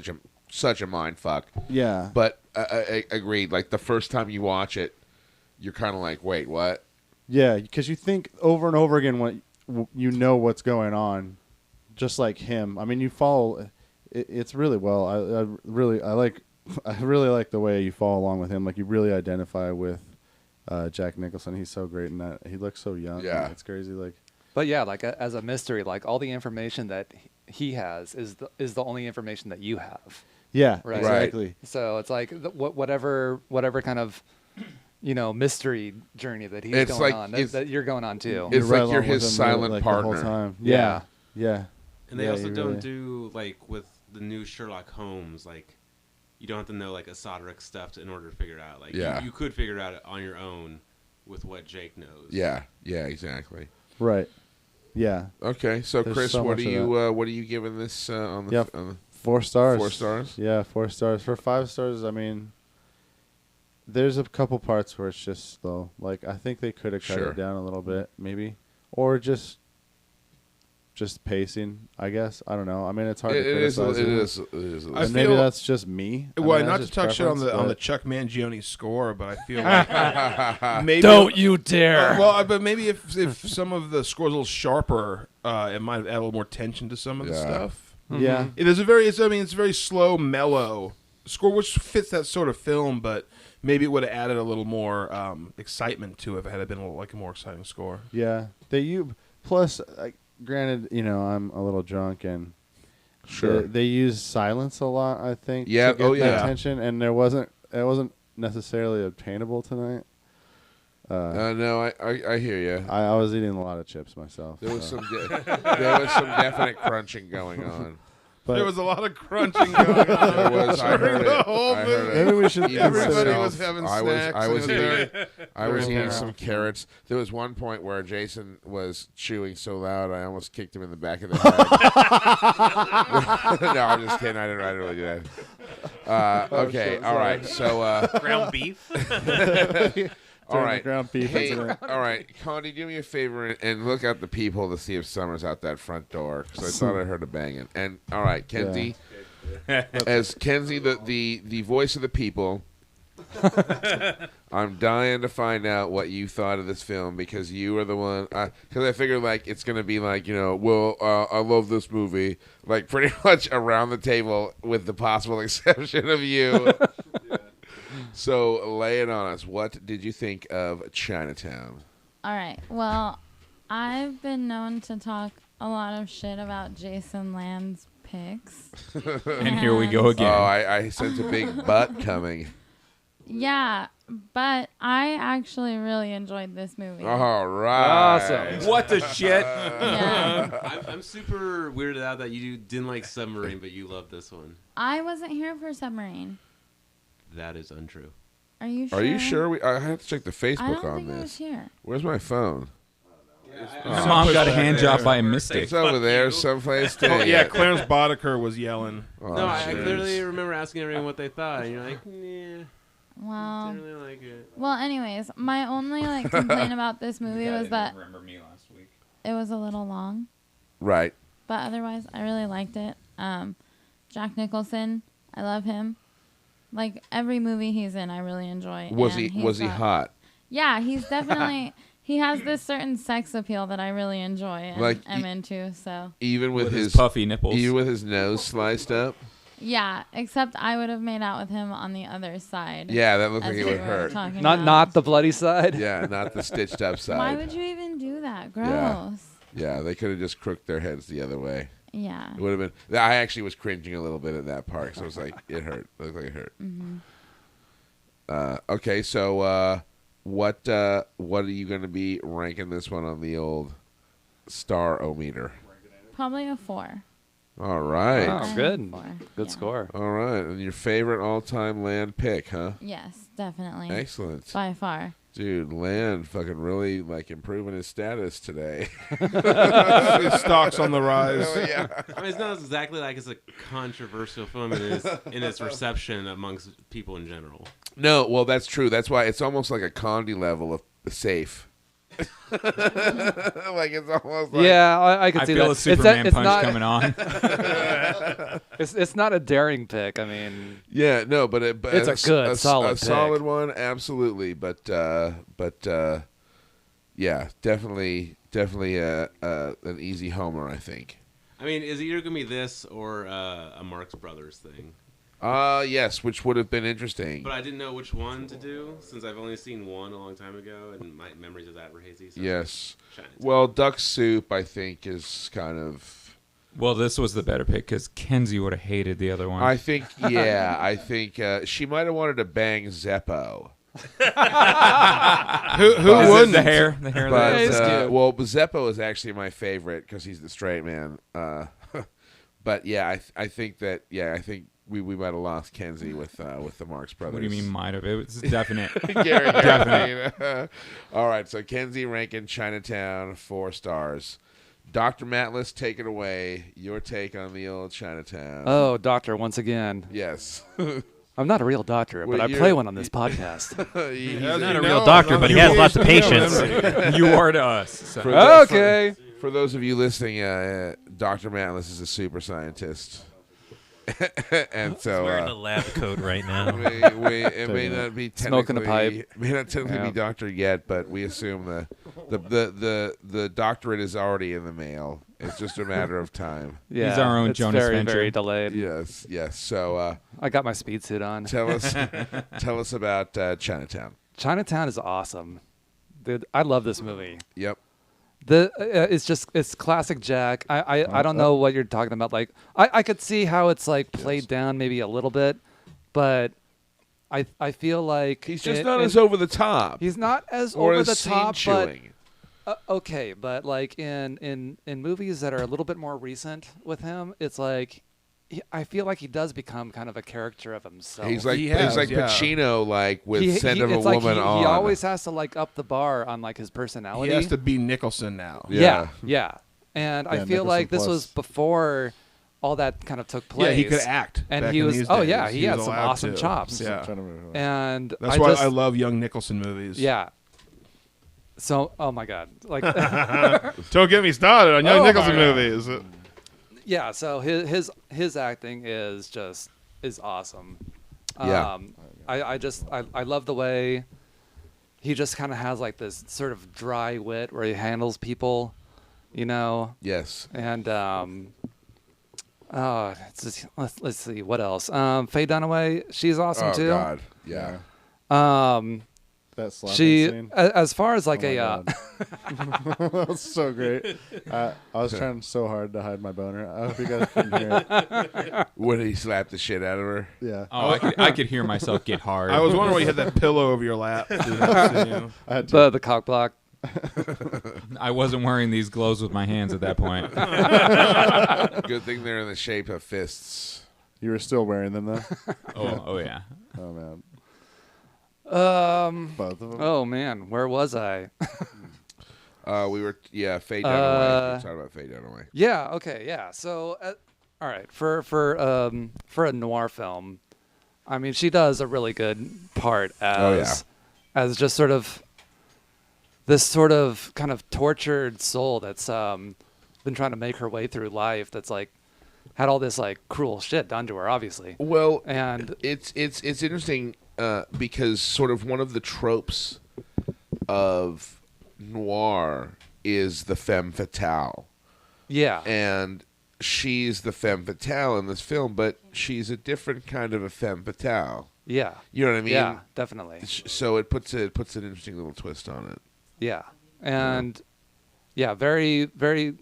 such a mind fuck. Yeah. But I agreed. Like the first time you watch it, you're kind of like, wait, what? Yeah, because you think over and over again when you know what's going on, just like him. I mean, you follow. It's really well. I really like the way you follow along with him. Like you really identify with Jack Nicholson. He's so great in that. He looks so young. Yeah. It's crazy. Like But yeah, like as a mystery, like all the information that he has is the only information that you have. yeah, Right. exactly. So it's like whatever kind of mystery journey that he's It's going like- on it's- that you're going on too. It's like you're along with his him, really, silent like, the whole partner. time. Yeah. Yeah. And they Yeah, also you don't really- do like with the new Sherlock Holmes, like you don't have to know like esoteric stuff in order to figure it out. Like you could figure it out on your own with what Jake knows. Yeah, exactly. Right. Yeah. Okay, so There's Chris, so what much are of you what are you giving this on the? Yeah, on the 4 stars. 4 stars? Yeah, 4 stars. For 5 stars, I mean, there's a couple parts where it's just slow. Like I think they could have cut Sure. it down a little bit, maybe, or just pacing. I guess I don't know. I mean, it's hard to criticize. It is. I And maybe feel- that's just me. I Well, mean, not that's to just talk shit on preference, the but- Chuck Mangione score, but I feel like maybe you dare! but maybe if some of the score's a little sharper, it might add a little more tension to some of the stuff. Yeah. It is it's a very slow, mellow score, which fits that sort of film, but maybe it would have added a little more excitement to it if it had been a more exciting score. Yeah. Plus, granted, I'm a little drunk and Sure. they use silence a lot. I think. Yeah, To get that yeah. tension, and it wasn't necessarily obtainable tonight. No, I hear you. I was eating a lot of chips myself. There was so. there was some definite crunching going on. But There was a lot of crunching going on. There was. I heard the it. whole I heard maybe it. we should Even Everybody myself, was having I snacks. was and it I was eating Yeah. some carrots. There was one point where Jason was chewing so loud I almost kicked him in the back of the head. No, I'm just kidding. I didn't really do that. Okay, all right. So, Ground beef. all right. Ground beef. Hey, isn't it? all right, Condi, do me a favor and look out the peephole to see if Summer's out that front door because I thought I heard a banging. And all right, Kenzie, as Kenzie, the voice of the people. I'm dying to find out what you thought of this film because you are the one. Because I figured like it's gonna be like I love this movie, like pretty much around the table with the possible exception of you. So lay it on us. What did you think of Chinatown? All right. Well, I've been known to talk a lot of shit about Jason Land's picks. And here we go Oh, again. I sense a big butt coming. Yeah, but I actually really enjoyed this movie. All right. Awesome. What the shit? Yeah. I'm super weirded out that you didn't like Submarine, but you love this one. I wasn't here for Submarine. That is untrue. Are you sure? Are you sure? I have to check the I Facebook don't on think I was this. here. Where's my phone? My mom got a hand job by a mystic. It's over there someplace. Oh, yeah, Clarence Boddicker was yelling. Oh, No, I jeez. clearly remember asking everyone what they thought, and you're like, nah, Well, didn't really like it. well. Anyways, my only complaint about this movie was that Remember me last week? it was a little long. Right. But otherwise, I really liked it. Jack Nicholson, I love him. Like every movie he's in, I really enjoy. Was And he he's got- hot? Yeah, he's definitely. He has this certain sex appeal that I really enjoy and Like, am into. So Even with, With his his puffy nipples. even with his nose sliced up. yeah, except I would have made out with him on the other side. Yeah, that looked as like it we would were hurt. talking Not about. not the bloody side. Yeah, not the stitched up side. Why would you even do that? Gross. Yeah. Yeah, they could have just crooked their heads the other way. Yeah. It would have been. I actually was cringing a little bit at that part, so it was like it hurt. It looked like it hurt. Okay, so what are you going to be ranking this one on the old star-o-meter? Probably a 4. All right. Wow, good. 4. Good Yeah. score. All right, and your favorite all-time Land pick, huh? Yes, definitely. Excellent. By far. Dude, Land fucking really improving his status today. His stock's on the rise. Yeah. I mean, it's not exactly like it's a controversial film in its reception amongst people in general. No, well, that's true. That's why it's almost like a Condi level of safe. Like it's almost like Yeah, I can I see feel that. a Superman it's punch not, coming on. It's not a daring pick. I mean, yeah, no, but It's a good, solid pick. solid one, absolutely. But yeah, definitely an easy homer, I think. I mean, is it either gonna be this or a Marx Brothers thing? Yes, which would have been interesting. But I didn't know which one to do since I've only seen one a long time ago, and my memories of that were hazy. So Yes. Chinatown. Well, Duck Soup, I think, is kind of. Well, this was the better pick because Kenzie would have hated the other one. I think, yeah, I think she might have wanted to bang Zeppo. Who Is it wouldn't? the hair? The hair. But he's cute. well, Zeppo is actually my favorite because he's the straight man. But yeah, I think we might have lost Kenzie with the Marx Brothers. What do you mean might have? It was definite. Gary, definite. All right, so Kenzie ranking Chinatown 4 stars. Dr. Matlis, take it away. Your take on the old Chinatown. Oh, doctor, once again. Yes. I'm not a real doctor, but I play one on this podcast. He's not a real doctor, but he has lots of patience. You are to us. So. Okay. For those of you listening, Dr. Matlis is a super scientist. And so Wearing a lab coat right now. it may not be Smoking a pipe. May not technically be doctor yet, but we assume the doctorate is already in the mail. It's just a matter of time. Yeah, He's our own it's Jonas very, Venture. very delayed. Yes. So I got my speed suit on. tell us about Chinatown. Chinatown is awesome. Dude, I love this movie. Yep. It's classic Jack. I don't know what you're talking about. Like I could see how it's like played down maybe a little bit, but I feel like He's just not as over the top. He's not as or over as the top, but scene-chewing. okay. But like in movies that are a little bit more recent with him, it's like I feel like he does become kind of a character of himself. He's like He has, Pacino, like with Scent of a it's like Woman on. He always has to like up the bar on like his personality. He has to be Nicholson now. Yeah. Yeah. And I feel Nicholson like this plus. was before all that kind of took place. Yeah, he could act. And back he in was, these oh days. yeah, he had was some allowed awesome to. chops. Yeah. And That's why I love young Nicholson movies. Yeah. So, oh my God. Like, Don't get me started on young Oh Nicholson my God. movies. yeah, so his acting is awesome. Yeah. I love the way he just kind of has like this sort of dry wit where he handles people, you know. Yes. And let's see what else. Faye Dunaway, she's awesome Oh too. God. Yeah. That slapping She scene. as far as like Oh my a God. That was so great. I was trying so hard to hide my boner. I hope you guys couldn't hear it. When he slapped the shit out of her. Yeah. Oh, I could hear myself get hard. I was wondering why you had that pillow over your lap. I had to. the cock block. I wasn't wearing these gloves with my hands at that point. Good thing they're in the shape of fists. You were still wearing them though. Oh yeah. Oh man. Both of them. Oh man, where was I? We were Faye Dunaway. We were talking about Faye Dunaway. Yeah. Okay. Yeah. So, all right. For a noir film, I mean, she does a really good part as just sort of this sort of kind of tortured soul that's been trying to make her way through life. That's like had all this like cruel shit done to her, obviously. Well, And it's interesting because sort of one of the tropes of noir is the femme fatale. yeah, And she's the femme fatale in this film, but she's a different kind of a femme fatale. yeah, You know what I mean? yeah, definitely. So it puts an interesting little twist on it. Yeah, and yeah, very, very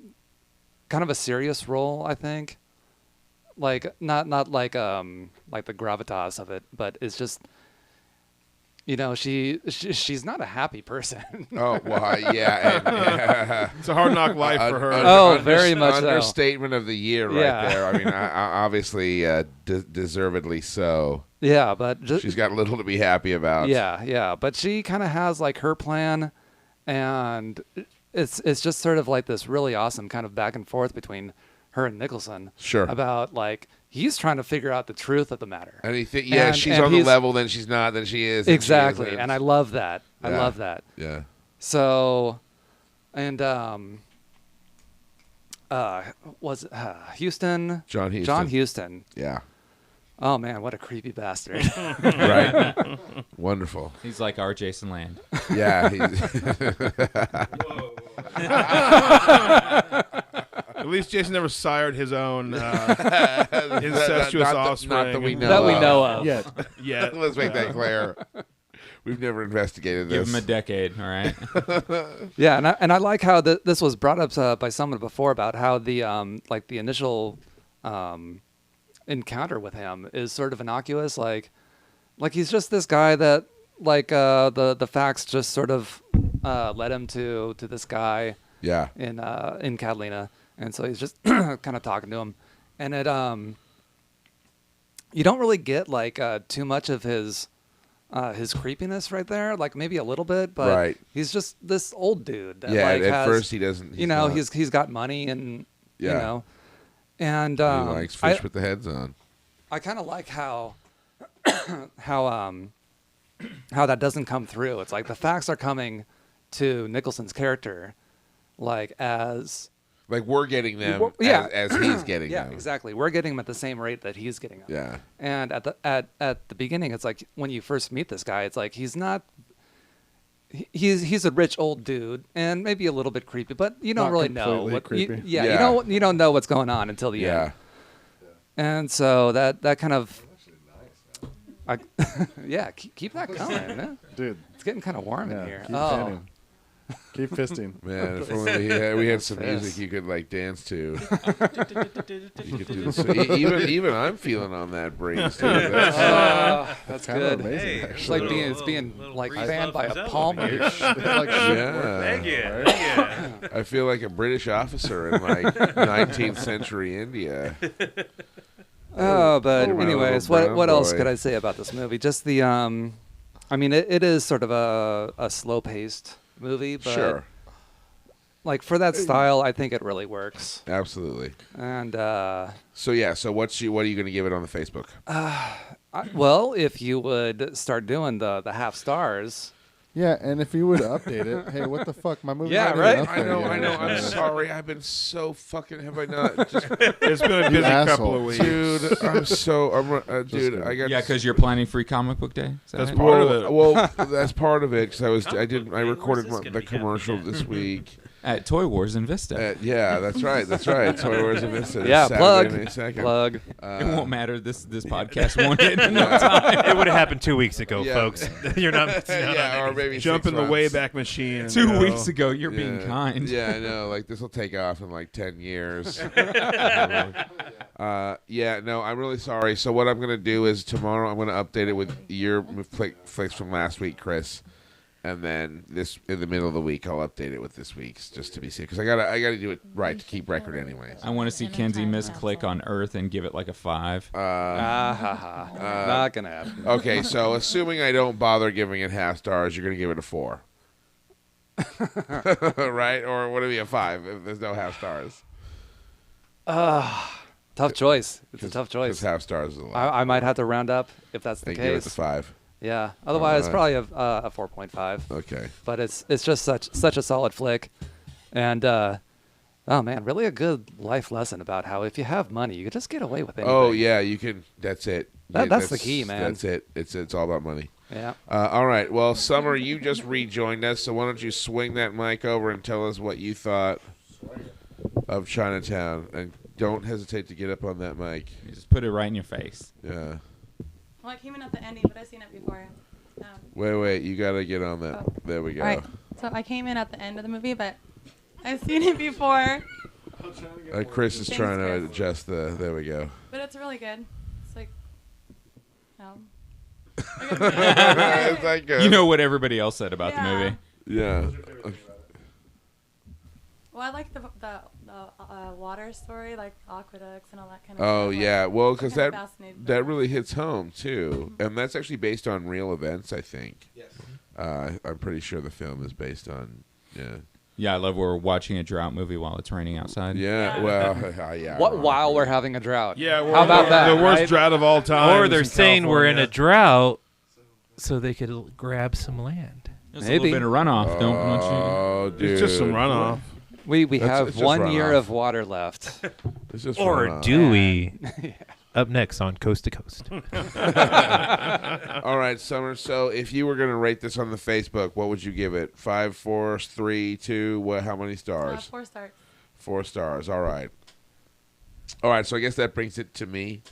kind of a serious role, I think. Like not like the gravitas of it, but it's just, you know, she's not a happy person. Oh well, yeah. It's a hard knock life for her. Oh, very much so. Understatement of the year, right Yeah. there. I mean, obviously, deservedly so. Yeah, but just, She's got little to be happy about. yeah, but she kind of has like her plan, and it's just sort of like this really awesome kind of back and forth between her and Nicholson. Sure. About like he's trying to figure out the truth of the matter. And And- she's and on the he's- level, then she's not, then she is. then she Exactly, isn't. and I love that. I Yeah. love that. Yeah. So, and was it John Huston. John Huston. Yeah. Oh man, what a creepy bastard. Right. Wonderful. He's like our Jason Land. Yeah. At least Jason never sired his own incestuous offspring. Not that we know that we of. know of. Yeah. Yeah. Let's make that clear. We've never investigated this. Give him a decade, all right? Yeah, and I like how this was brought up by someone before about how the like the initial encounter with him is sort of innocuous, like he's just this guy that like the facts just sort of led him to this guy Yeah. in Catalina, and so he's just kind of talking to him, and it you don't really get like too much of his creepiness right there, like maybe a little bit, but Right. he's just this old dude that Yeah, like at has, first he doesn't. you know, not- he's got money and Yeah. you know, and he likes fish with the heads on. I kind of like how how that doesn't come through. It's like the facts are coming to Nicholson's character, like as Like we're getting them Yeah. as he's getting yeah, them. exactly. We're getting him at the same rate that he's getting them. Yeah. And at the beginning, it's like when you first meet this guy, it's like he's not. He's a rich old dude and maybe a little bit creepy, but you don't Not really know completely what. creepy. Yeah. You don't know what's going on until the Yeah. end. And so that kind of. Yeah, keep that coming. Man. Dude. It's getting kind of warm in Yeah. here. Keep Oh, fanning. Keep fisting. Man, if only we had some Yes. music you could like dance to. You could do this. Even I'm feeling on that breeze. Too. that's Kind of good. amazing, It's actually. like it's being like breeze fanned by love a is palm up leaf. like, Yeah. Yeah. I feel like a British officer in like 19th century India. Oh, but Oh, anyways, little what brown else boy. could I say about this movie? Just the I mean, it is sort of a slow-paced movie, but Sure. like for that style, I think it really works. Absolutely. And So yeah, so what are you going to give it on the Facebook? well, if you would start doing the half stars, Yeah, and if you would update it, hey, what the fuck? My movie's Yeah, not even right? up I there know. yet. I'm sorry. I've been so fucking. Have I not? Just, It's been a busy couple asshole. of weeks. dude, I'm so. Dude, I got. Yeah, because you're planning free comic book day. Is that That's it? part of it. Well, that's part of it because I Where's recorded this gonna the be commercial happening? this week. At Toy Wars in Vista. Yeah, that's right. Toy Wars and Vista. yeah, Saturday, plug, May 2nd. plug. It won't matter. This podcast won't hit in no time. It would have happened 2 weeks ago, Yeah. folks. You're not. Yeah, or maybe Jump 6 in the months. Wayback Machine. and 2 go. weeks ago, you're being Yeah. kind. Yeah, I know. Like this will take off in like 10 years. Yeah, no, I'm really sorry. So what I'm gonna do is tomorrow I'm gonna update it with your flicks from last week, Chris, and then this in the middle of the week I'll update it with this week's just to be safe because I gotta do it right to keep record anyways. I want to see Kenzie misclick on Earth and give it like a 5. Not gonna happen. Okay, so assuming I don't bother giving it half stars, you're gonna give it a 4, right? Or would it be a 5 if there's no half stars? Tough choice. It's a tough Because choice. half stars is a lot. I might have to round up if that's the And give it the case. 5. Yeah. Otherwise, Alright. probably a 4.5. Okay. But it's just such a solid flick, and oh man, really a good life lesson about how if you have money, you can just get away with anything. Oh yeah, you can. That's it. That's the key, man. That's it. It's all about money. Yeah. All right. Well, Summer, you just rejoined us, so why don't you swing that mic over and tell us what you thought of Chinatown, and don't hesitate to get up on that mic. You just put it right in your face. Yeah. Well, I came in at the ending, but I've seen it before. Wait. You gotta get on that. Oh. There we go. All right. So I came in at the end of the movie, but I've seen it before. Chris is Thanks, trying to Chris. adjust the. There we go. But it's really good. It's like, Is that good? You know what everybody else said about the Yeah. movie. Yeah. well, I like the water story, like aqueducts and all that kind of Oh stuff. yeah. Well, because kinda that fascinated by that that. really hits home too, and that's actually based on real events. I think. Yes. I'm pretty sure the film is based on. Yeah. Yeah, I love we're watching a drought movie while it's raining outside. Yeah. Well. Yeah. What while we're having a drought? Yeah, How about that? The worst right? drought of all time. Or they're saying we're in a drought so they could grab some land. There's a Maybe. little bit of runoff. Don't you? Oh, dude. It's just some runoff. We It's have just 1 year runoff. of water left. It's just Or runoff. do we? Up next on Coast to Coast. All right, Summer. So, if you were going to rate this on the Facebook, what would you give it? 5, 4, 3, 2. What? How many stars? 4 stars. 4 stars. All right. All right. So I guess that brings it to me.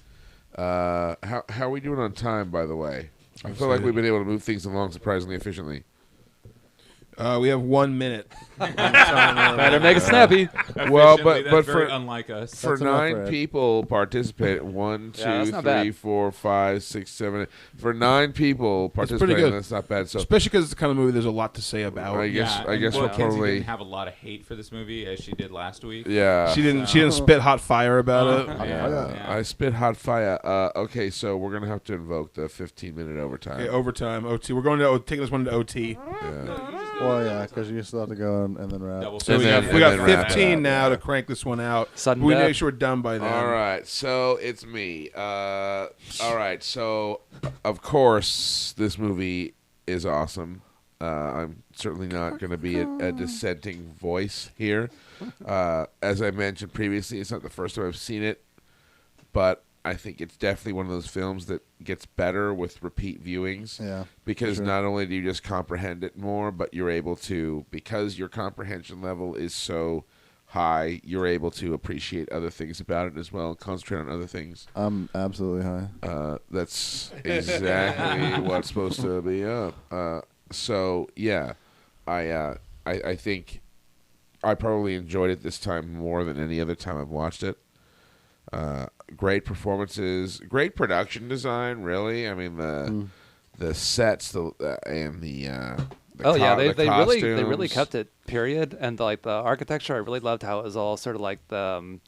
How are we doing on time? By the way, I feel like we've been able to move things along surprisingly efficiently. We have 1 minute. Better make it snappy. Well, Efficiently, but that's for very unlike us. for That's enough, 9 Ed. people participate. 1, 2, that's not 3, bad. 4, 5, 6, 7. For 9 people participating, good. that's not bad. So Especially because it's the kind of movie there's a lot to say about. I guess Yeah, I guess and we'll Mackenzie probably didn't have a lot of hate for this movie as she did last week. yeah. She didn't spit hot fire about it. Yeah. I spit hot fire. Okay, so we're gonna have to invoke the 15-minute overtime. Okay, overtime, OT. We're going to taking this one to OT. Yeah. Well, yeah, because you still have to go and then wrap. Double So And we then- got, and we got then wrap it 15 up, now yeah. to crank this one out. Sudden We death. make sure we're done by then. All right, so it's me. All right, so of course this movie is awesome. I'm certainly not going to be a dissenting voice here. As I mentioned previously, it's not the first time I've seen it, but I think it's definitely one of those films that gets better with repeat viewings. Yeah. Because sure. not only do you just comprehend it more, but you're able to, because your comprehension level is so high, you're able to appreciate other things about it as well, concentrate on other things. I'm absolutely high. That's exactly what's supposed to be up. So yeah, I think I probably enjoyed it this time more than any other time I've watched it. Great performances, great production design. Really, I mean the sets, and the Oh yeah, the they really costumes. kept it. Period, and like the architecture, I really loved how it was all sort of like the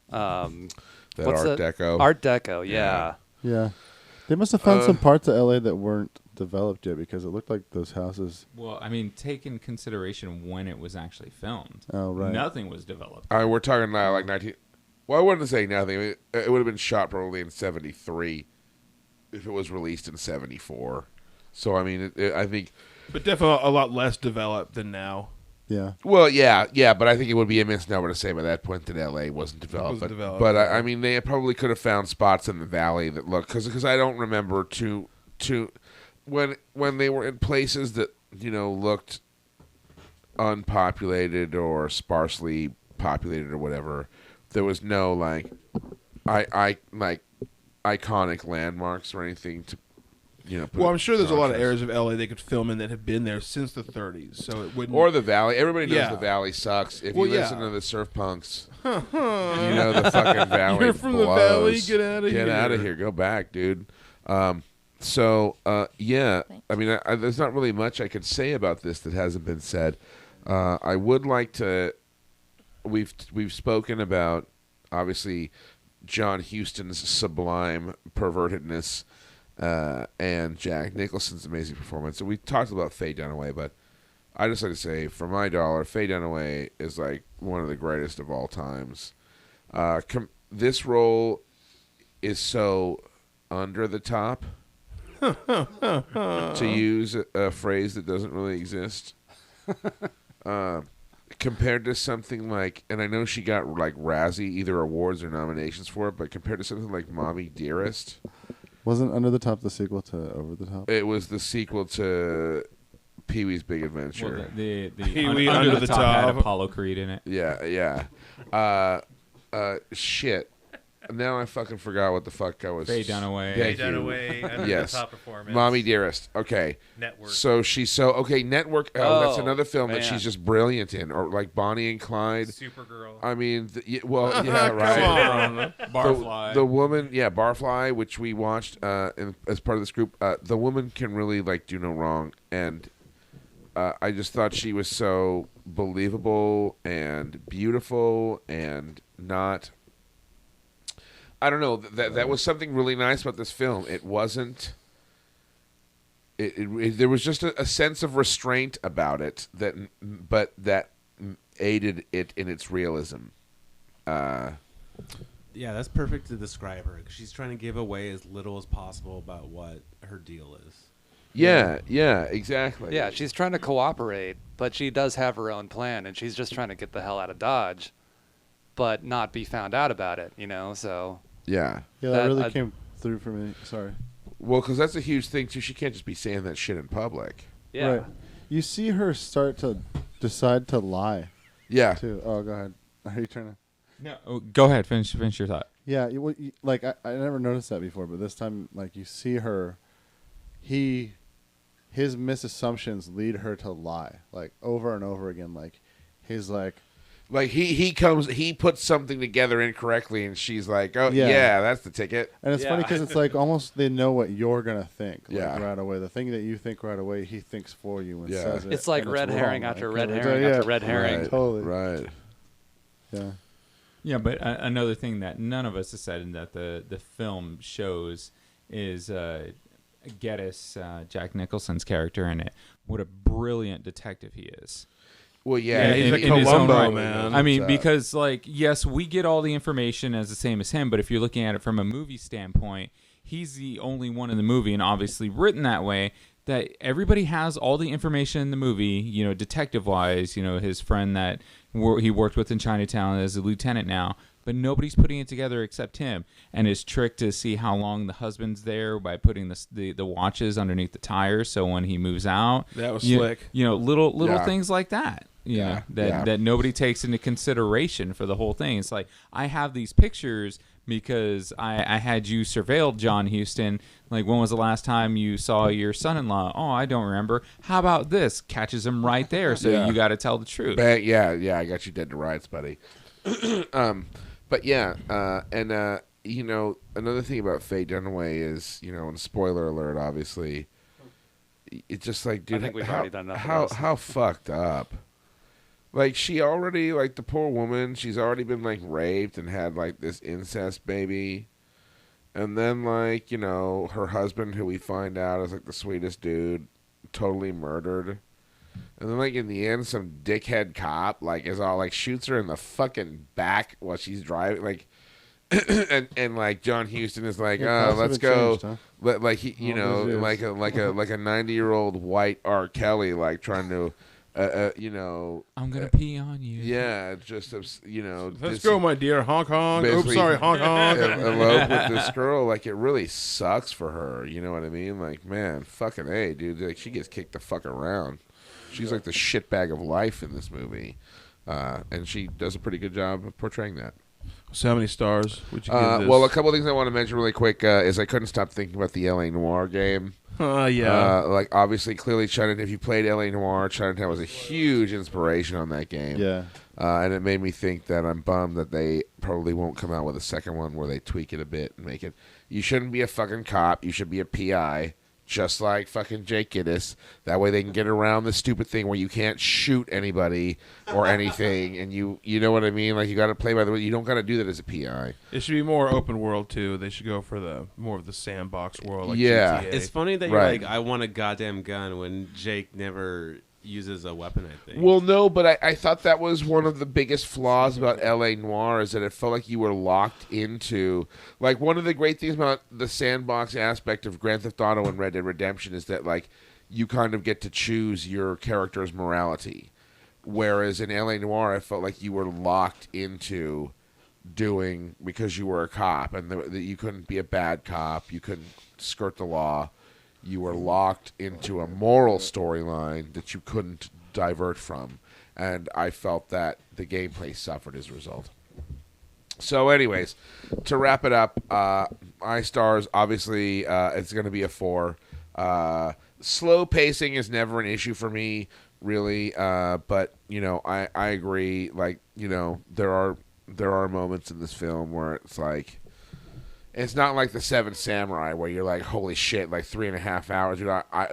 that what's Art the- Deco. Art Deco, yeah. Yeah. They must have found some parts of LA that weren't developed yet because it looked like those houses. Well, I mean, take in consideration when it was actually filmed. Oh, right. Nothing was developed. We're talking now like 19. Well, I wouldn't say nothing. I mean, it would have been shot probably in 73 if it was released in 74. So I mean, I think. But definitely a lot less developed than now. Yeah. Well, yeah, but I think it would be a misnomer to say by that point that LA wasn't developed. Wasn't developed, but yeah. I mean, they probably could have found spots in the valley that look because I don't remember to when they were in places that looked unpopulated or sparsely populated or whatever. There was no like iconic landmarks or anything to put Well, I'm sure there's a lot of contrast. areas of LA they could film in that have been there since the 30s, so it wouldn't. Or the valley. Everybody knows Yeah. the valley sucks. If Well, you listen yeah. to the surf punks, you know the fucking valley. You're from the blows. valley? Get outta Get here. out of here. Go back, dude. Yeah. I mean, there's not really much I could say about this that hasn't been said. I would like to. We've spoken about obviously John Huston's sublime pervertedness. And Jack Nicholson's amazing performance. And we talked about Faye Dunaway, but I just like to say, for my dollar, Faye Dunaway is like one of the greatest of all times. This role is so under the top, to use a phrase that doesn't really exist. Compared to something like, and I know she got like Razzie, either awards or nominations for it, but compared to something like Mommy Dearest. Wasn't Under the Top the sequel to Over the Top? It was the sequel to Pee-wee's Big Well, Adventure. the Pee-wee under, the the top had top. Apollo Creed in it. Yeah. Shit. Now I fucking forgot what the fuck I was. Faye Dunaway. Thank you. Dunaway, under Yes. the top performance. Mommy Dearest. Okay. Network. So she's Network. That's Oh, another film that man. she's just brilliant in, or like Bonnie and Clyde. Supergirl. I mean, yeah, right. Barfly. The woman, Barfly, which we watched as part of this group. The woman can really do no wrong, and I just thought she was so believable and beautiful and not. I don't know. That was something really nice about this film. It wasn't. There was just a sense of restraint about it but that aided it in its realism. Yeah, that's perfect to describe her. 'Cause she's trying to give away as little as possible about what her deal is. Yeah, exactly. Yeah, she's trying to cooperate, but she does have her own plan, and she's just trying to get the hell out of Dodge, but not be found out about it, so... Yeah. Yeah, that really came through for me. Sorry. Well, because that's a huge thing, too. She can't just be saying that shit in public. Yeah. Right. You see her start to decide to lie, Yeah. too. Oh, go ahead. Are you trying to... No, go ahead. Finish your thought. Yeah, I never noticed that before, but this time, you see her, he his misassumptions lead her to lie, like over and over again. Like he's like he puts something together incorrectly, and she's like, "Oh yeah, that's the ticket." And it's funny because it's like almost they know what you're gonna think, like, Yeah. right away. The thing that you think right away, he thinks for you and Yeah. says it. It's like and red herring wrong. after Like, red yeah, herring yeah, after red herring. Right, Totally. right. Yeah. Yeah, but another thing that none of us has said and that the film shows is Geddes, Jack Nicholson's character in it. What a brilliant detective he is. Well, yeah, he's a in his own Columbo, right. man. I mean, because like, yes, we get all the information as the same as him, but if you're looking at it from a movie standpoint, he's the only one in the movie, and obviously written that way, that everybody has all the information in the movie, you know, detective-wise, you know, his friend that he worked with in Chinatown as a lieutenant now, but nobody's putting it together except him. And his trick to see how long the husband's there by putting the watches underneath the tires, so when he moves out, That was slick. You know, little Yeah. things like that. Yeah, that nobody takes into consideration for the whole thing. It's like, I have these pictures because I had you surveilled, John Huston. Like, when was the last time you saw your son-in-law? Oh, I don't remember. How about this? Catches him right there. So you got to tell the truth. Yeah, I got you dead to rights, buddy. But yeah, you know, another thing about Faye Dunaway is, you know, and spoiler alert, obviously, it's just like, dude, I think we've already done enough how of those. how fucked up. Like, she already, like, the poor woman, she's already been, like, raped and had, like, this incest baby. And then, like, you know, her husband, who we find out is, like, the sweetest dude, totally murdered. And then, like, in the end, some dickhead cop, like, is all, like, shoots her in the fucking back while she's driving. Like, and like, John Huston is like, Yeah, let's cops have go. changed, huh? Like, he, you know, like a 90-year-old white R. Kelly, like, trying to, you know. I'm going to pee on you. Yeah, just, you know. Let's go, my dear. Honk, honk. Oops, basically sorry, honk, honk. elope with this girl. Like, it really sucks for her. You know what I mean? Like, man, fucking A, dude. Like, she gets kicked the fuck around. She's like the shitbag of life in this movie. And she does a pretty good job of portraying that. So how many stars would you give this? Well, a couple of things I want to mention really quick is I couldn't stop thinking about the LA Noir game. Yeah. Like, obviously, clearly, Chinatown, if you played LA Noir, Chinatown was a huge inspiration on that game. Yeah. And it made me think that I'm bummed that they probably won't come out with a second one where they tweak it a bit and make it. You shouldn't be a fucking cop. You should be a PI. Just like fucking Jake Gittes. That way they can get around the stupid thing where you can't shoot anybody or anything, and you know what I mean? Like, you got to play by the way. You don't got to do that as a PI. It should be more open world too. They should go for the more of the sandbox world. Like Yeah. GTA. It's funny that you're Right. like, I want a goddamn gun when Jake never uses a weapon, I think. Well, no, but I thought that was one of the biggest flaws about L.A. Noir is that it felt like you were locked into... Like, one of the great things about the sandbox aspect of Grand Theft Auto and Red Dead Redemption is that, like, you kind of get to choose your character's morality. Whereas in L.A. Noir, I felt like you were locked into doing... Because you were a cop, and that you couldn't be a bad cop, you couldn't skirt the law. You were locked into a moral storyline that you couldn't divert from. And I felt that the gameplay suffered as a result. So anyways, to wrap it up, my stars, obviously, it's going to be a 4. Slow pacing is never an issue for me, really. But, you know, I agree. Like, you know, there are moments in this film where it's like, it's not like the Seven Samurai where you're like, holy shit, like 3.5 hours.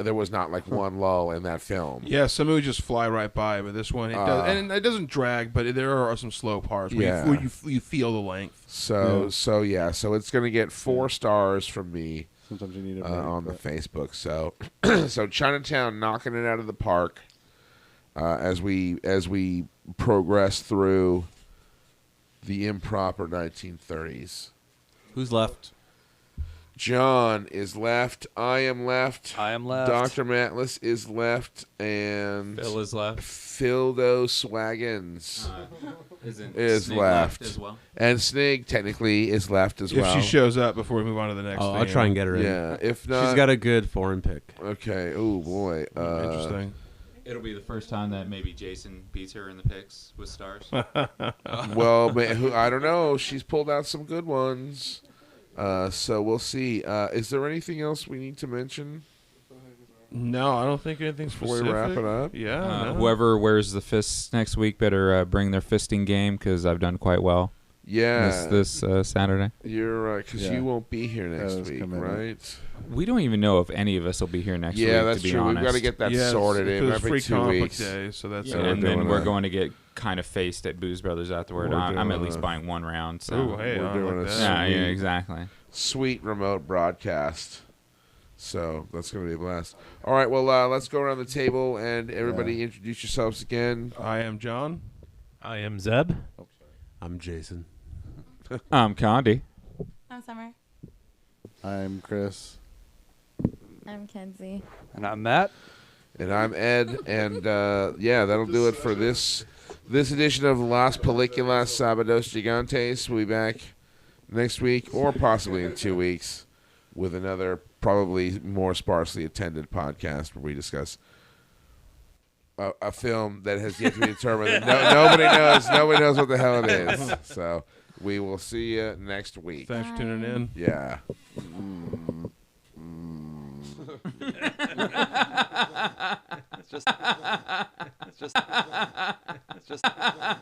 There was not like one lull in that film. Yeah, some movies just fly right by, but this one, it does, and it doesn't drag, but there are some slow parts where you feel the length. So it's going to get 4 stars from me. Sometimes you need a break, on the but- Facebook. So so Chinatown knocking it out of the park as we progress through the improper 1930s. Who's left? John is left. I am left. I am left. Dr. Matlis is left. And Phil is left. Phildo Swaggins Isn't is Snake left. as well? And Snig technically is left as If well. she shows up before we move on to the next I'll thing. try and get her in. Yeah, if not... She's got a good foreign pick. Okay, oh boy. Interesting. It'll be the first time that maybe Jason beats her in the picks with stars. Well, I don't know. She's pulled out some good ones. So we'll see. Is there anything else we need to mention? No, I don't think anything's Before we specific. wrap it up? Yeah. No. Whoever wears the fists next week better bring their fisting game because I've done quite well. Yeah. This Saturday. You're because Yeah. you won't be here That next is week, commitment. right? We don't even know if any of us will be here next week. Yeah, that's to be true. honest. We've got to get that Yeah, sorted in it's every free 2 comic weeks. day, so that's Yeah, we're and then doing we're that. going to get kind of faced at Booze Brothers afterward. We're I'm at doing least a- buying one round. So. Ooh, hey, We're I doing like a that. Yeah, yeah, sweet- exactly. Sweet remote broadcast. So that's going to be a blast. All right, well, let's go around the table and everybody introduce yourselves again. I am John. I am Zeb. I'm Jason. I'm Condi. I'm Summer. I'm Chris. I'm Kenzie. And I'm Matt. And I'm Ed. And that'll do it for this edition of Las Películas Sábados Gigantes. We'll be back next week or possibly in 2 weeks with another probably more sparsely attended podcast where we discuss a film that has yet to be determined. Nobody knows what the hell it is. So we will see you next week. Thanks for tuning in. Yeah. It's just